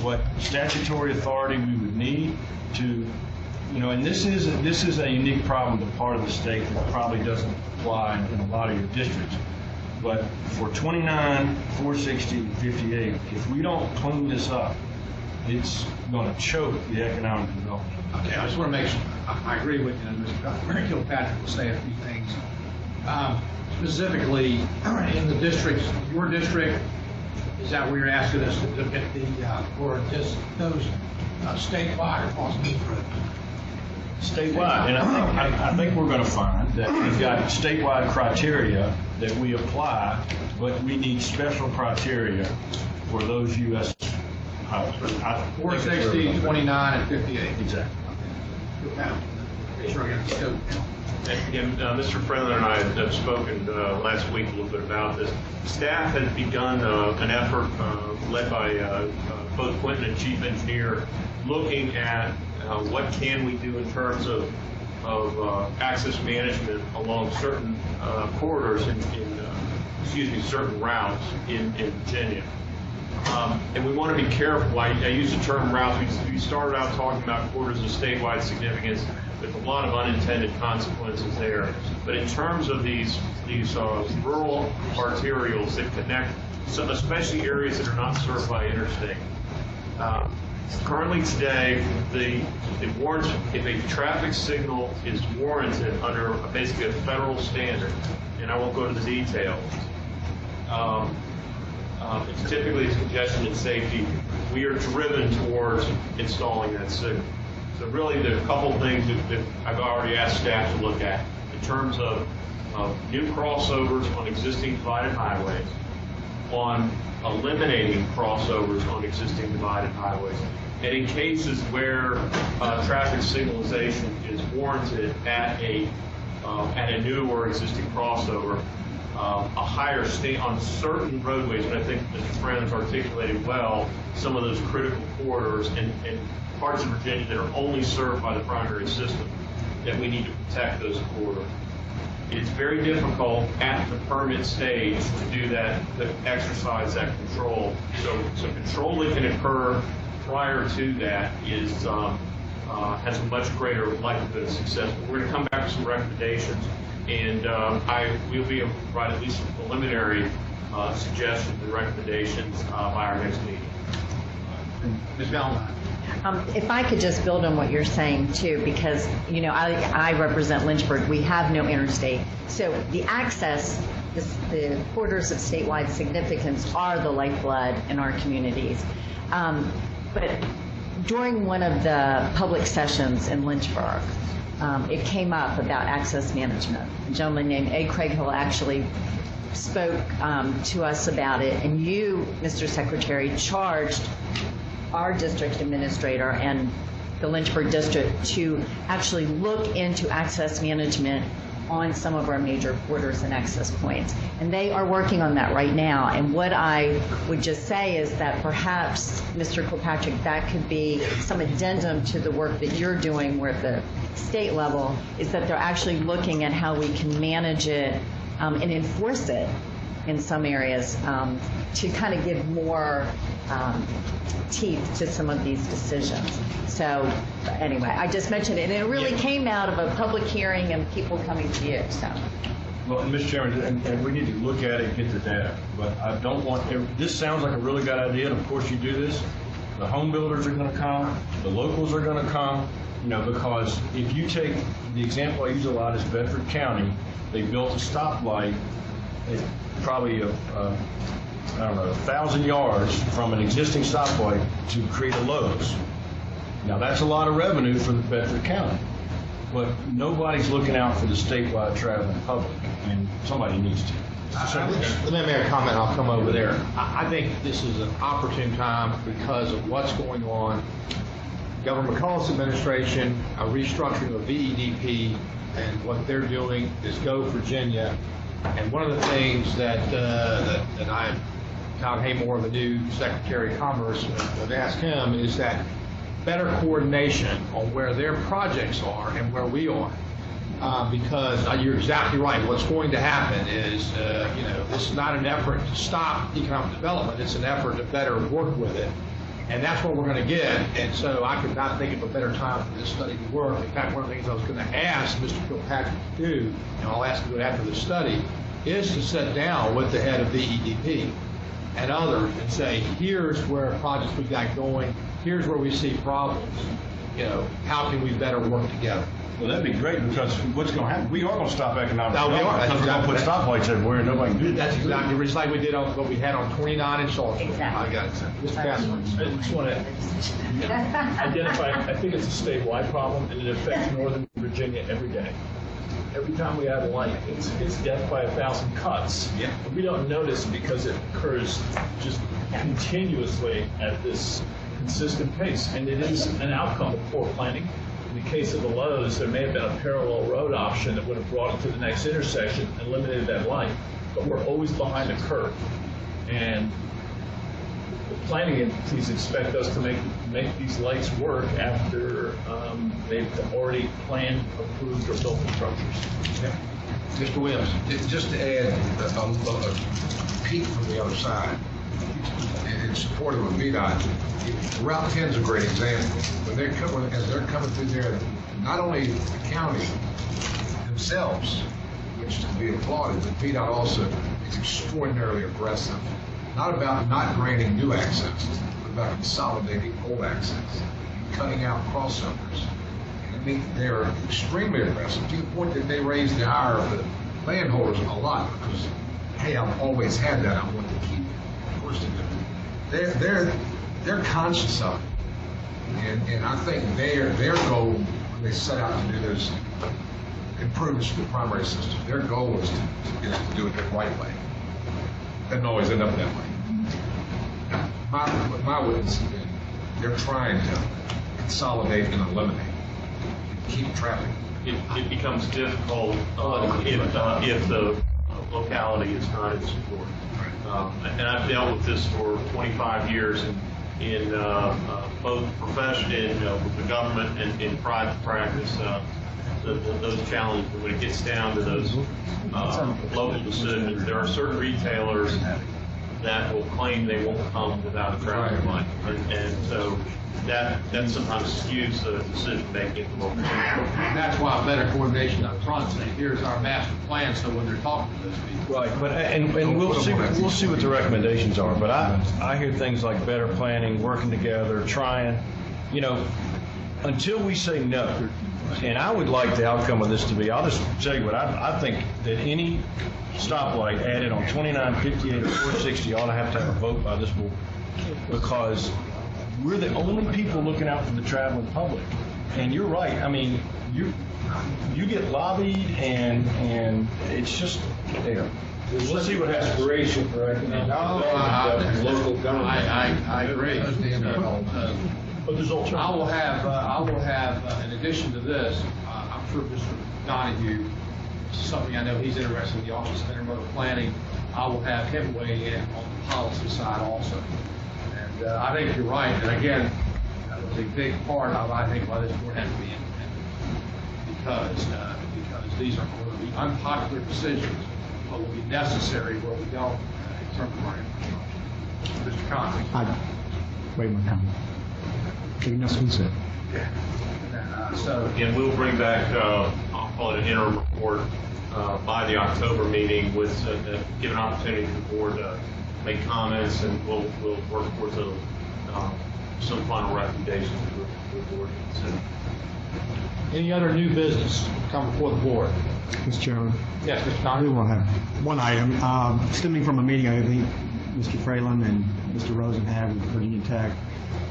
what statutory authority we would need to, and this is a unique problem to part of the state that probably doesn't apply in a lot of your districts. But for 29, 460, and 58, if we don't clean this up, it's going to choke the economic development. Okay, I just want to make sure, I agree with you, and Mr. Kilpatrick will say a few things. Specifically, in the districts, your district, is that where you're asking us to look at or just those statewide across the road? Statewide, and I think we're going to find that we've got statewide criteria that we apply, but we need special criteria for those U.S. highways. 460, 29, and 58. Exactly. Again, Mr. Freeland and I have spoken last week a little bit about this. Staff has begun an effort led by both Quentin and Chief Engineer looking at what can we do in terms of access management along certain corridors certain routes in Virginia. And we want to be careful. I use the term routes. We started out talking about corridors of statewide significance with a lot of unintended consequences there. But in terms of these rural arterials that connect, especially areas that are not served by interstate, currently today, if a traffic signal is warranted under basically a federal standard, and I won't go to the details, it's typically congestion and safety, we are driven towards installing that signal. So really, there are a couple things that I've already asked staff to look at in terms of new crossovers on existing divided highways, on eliminating crossovers on existing divided highways, and in cases where traffic signalization is warranted at a new or existing crossover, a higher state on certain roadways, and I think Mr. Franz articulated well some of those critical corridors and parts of Virginia that are only served by the primary system, that we need to protect those corridors. It's very difficult at the permit stage to do that, to exercise that control. So control that can occur prior to that has a much greater likelihood of success. But we're going to come back with some recommendations, and we'll be able to provide at least some preliminary suggestions and recommendations by our next meeting. Ms. Valentine. If I could just build on what you're saying too, because I represent Lynchburg. We have no interstate, so the access, the corridors of statewide significance are the lifeblood in our communities. But during one of the public sessions in Lynchburg, it came up about access management. A gentleman named A. Craig Hill actually spoke to us about it, and you, Mr. Secretary, charged our district administrator and the Lynchburg district to actually look into access management on some of our major corridors and access points. And they are working on that right now. And what I would just say is that perhaps, Mr. Kilpatrick, that could be some addendum to the work that you're doing where at the state level, is that they're actually looking at how we can manage it and enforce it in some areas to kind of give more teeth to some of these decisions. So anyway, I just mentioned it, and it really came out of a public hearing and people coming to you. So. Well, Mr. Chairman, and we need to look at it and get the data, but I don't want, this sounds like a really good idea, and of course you do this, the home builders are going to come, the locals are going to come, because if you take, the example I use a lot is Bedford County, they built a stoplight, probably I don't know, 1,000 yards from an existing stoplight to create a Lowe's. Now, that's a lot of revenue for the Bedford County, but nobody's looking out for the statewide traveling public, and somebody needs to. Let me make a comment, I'll come over there. I think this is an opportune time because of what's going on. Governor McCullough's administration, a restructuring of VEDP, and what they're doing is Go Virginia. And one of the things that Todd Haymore, the new Secretary of Commerce, have asked him is that better coordination on where their projects are and where we are. Because you're exactly right. What's going to happen is, this is not an effort to stop economic development. It's an effort to better work with it. And that's what we're going to get. And so I could not think of a better time for this study to work. In fact, one of the things I was going to ask Mr. Kilpatrick to do, and I'll ask him to do it after the study, is to sit down with the head of VEDP and others and say, here's where projects we got going, here's where we see problems. How can we better work together? Well, that'd be great, because what's going to happen? We are going to stop economic No, we are. development because we're going to put stoplights everywhere and nobody can do that. That's exactly just like we did on what we had on 29 in Salisbury. Exactly. I got it. Mr. Castleman. I just want to identify, I think it's a statewide problem, and it affects Northern Virginia every day. Every time we add a light, it's death by 1,000 cuts. Yeah. And we don't notice because it occurs just continuously at this consistent pace, and it is an outcome of poor planning. In the case of the Lowe's, there may have been a parallel road option that would have brought it to the next intersection and eliminated that light, but we're always behind the curve. And the planning entities expect us to make these lights work after they've already planned, approved, or built the structures. Yeah. Mr. Williams. Just to add a peek from the other side, in support of VDOT, Route 10 is a great example. When they're coming through there, not only the county themselves, which is to be applauded, but VDOT also is extraordinarily aggressive. Not about not granting new access, but about consolidating old access, cutting out crossovers. And I mean, they're extremely aggressive to the point that they raise the hire of the landholders a lot because, hey, I've always had that. I want to keep it. Of course they do. They're conscious of it, and I think their goal when they set out to do those improvements to the primary system, their goal is to do it the right way. Doesn't always end up that way. My witness has been they're trying to consolidate and eliminate, keep traffic. It becomes difficult if the locality is not in support. And I've dealt with this for 25 years in both profession, with the government and in private practice. Those challenges, when it gets down to those local decisions, there are certain retailers that will claim they won't come without a traffic light, and so that sometimes skews the decision making at the local level. That's why better coordination up front, saying here's our master plan, so when they're talking to those people. Right, but and we'll see what the recommendations are. But I hear things like better planning, working together, trying, until we say no. And I would like the outcome of this to be, I'll just tell you what, I think that any stoplight added on 29, 58, or 460 ought to have a vote by this board, because we're the only people looking out for the traveling public. And you're right, I mean, you get lobbied, and it's just there. We'll see what happens. Aspiration for economic development, local government. I agree. But there's I will have, in addition to this, I'm sure Mr. Donahue, something I know he's interested in, the Office of Intermodal Planning, I will have him weigh in on the policy side also. And I think you're right. And again, that was a big part of, I think, why this board has to be independent. Because these are going to be unpopular decisions, but will be necessary where we don't in terms of our infrastructure. Mr. Conley. Wait one comment. That's what said. So again, we'll bring back, I'll call it an interim report by the October meeting with give an opportunity for the board to make comments, and we'll work towards some final recommendations for the board to consider. Any other new business come before the board? Mr. Chairman. Yes, Mr. I Conley. do want to have one item stemming from a meeting I think Mr. Fralin and Mr. Rosen have with Virginia Tech,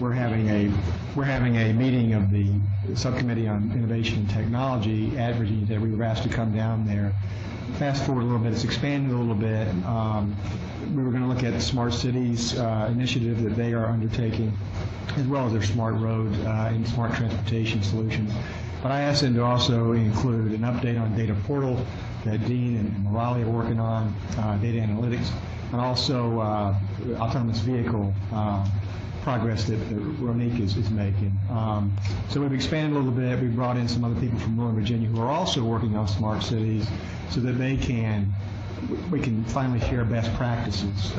we're having a meeting of the Subcommittee on Innovation and Technology at Virginia Tech. We were asked to come down there. Fast forward a little bit, it's expanded a little bit. We were going to look at the Smart Cities initiative that they are undertaking, as well as their Smart Road and Smart Transportation solutions. But I asked them to also include an update on Data Portal that Dean and Morale are working on, data analytics, and also autonomous vehicle progress that Ronique is making. So we've expanded a little bit. We've brought in some other people from Northern Virginia who are also working on smart cities so that we can finally share best practices.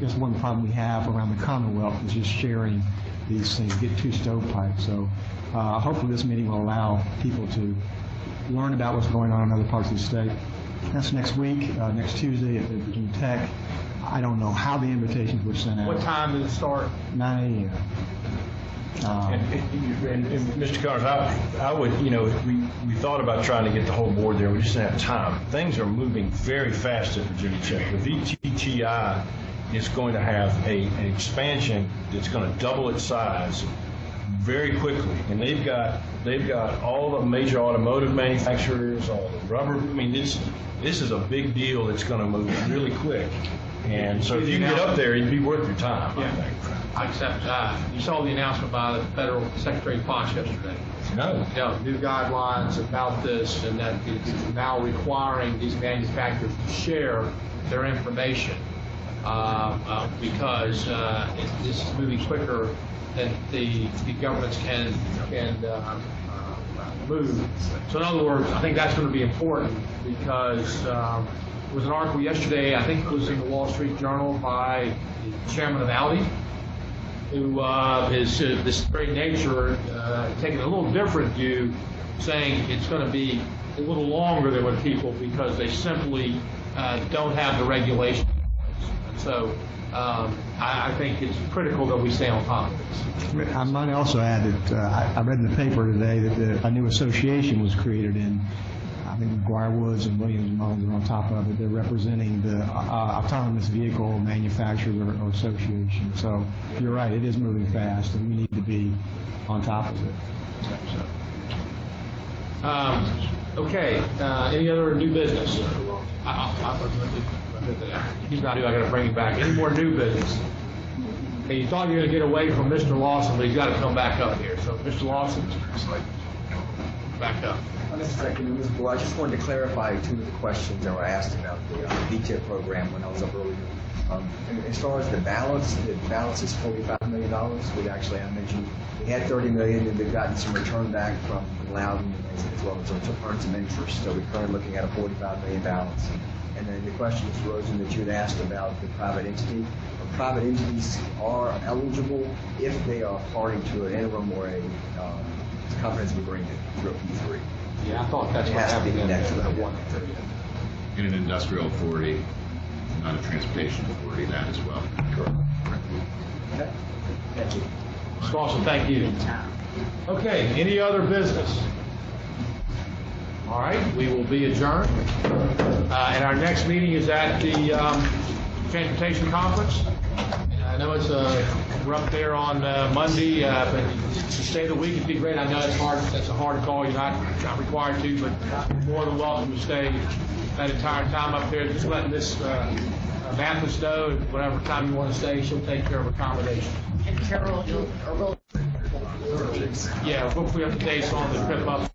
That's one problem we have around the Commonwealth is just sharing these things, get two stovepipes. So hopefully this meeting will allow people to learn about what's going on in other parts of the state. That's next week, next Tuesday at Virginia Tech. I don't know how the invitations were sent out. What time does it start? 9 a.m. And Mr. Connors, I would, we thought about trying to get the whole board there. We just didn't have time. Things are moving very fast at Virginia Tech. The VTTI is going to have an expansion that's going to double its size very quickly, and they've got all the major automotive manufacturers, all the rubber. I mean, this is a big deal that's going to move really quick. And so if you get up there, it'd be worth your time, I think. Except you saw the announcement by the Federal Secretary Ponch yesterday. No. New guidelines about this, and that it's now requiring these manufacturers to share their information because this is moving quicker than the governments can move. So in other words, I think that's going to be important because there was an article yesterday, I think it was in the Wall Street Journal, by the chairman of Audi, who is this very nature taking a little different view, saying it's going to be a little longer than what people because they simply don't have the regulation. So I think it's critical that we stay on top of this. I might also add that I read in the paper today that a new association was created in, I think McGuire Woods and Williams and Mullins are on top of it. They're representing the Autonomous Vehicle Manufacturers or Association. So you're right, it is moving fast, and we need to be on top of it. Okay, any other new business? He's not here, I got to bring him back. Any more new business? Hey, you thought you were going to get away from Mr. Lawson, but he's got to come back up here. So, Mr. Lawson, back up. Mr. Secretary, Ms. Board, I just wanted to clarify two of the questions that were asked about the VTIP program when I was up earlier. As far as the balance is $45 million. I mentioned we had $30 million, and we've gotten some return back from Loudon as well as earned some interest. So we're currently looking at a $45 million balance. And then the question, Mr. Rosen, that you had asked about the private entity. Private entities are eligible if they are party to an interim or a comprehensive agreement through a P3. Yeah, I thought that's what happened in that one. In an industrial authority, not a transportation authority, that as well. Correct. Okay. Thank you. Mr. Lawson, thank you. Okay, any other business? All right, we will be adjourned. And our next meeting is at the Transportation Conference. I know we're up there on Monday, but to stay of the week would be great. I know it's hard. That's a hard call. You're not required to, but you're more than welcome to stay that entire time up there. Just letting this Mathis know whatever time you want to stay, she'll take care of accommodation. And Carol, Yeah, we'll put up the dates on the trip up.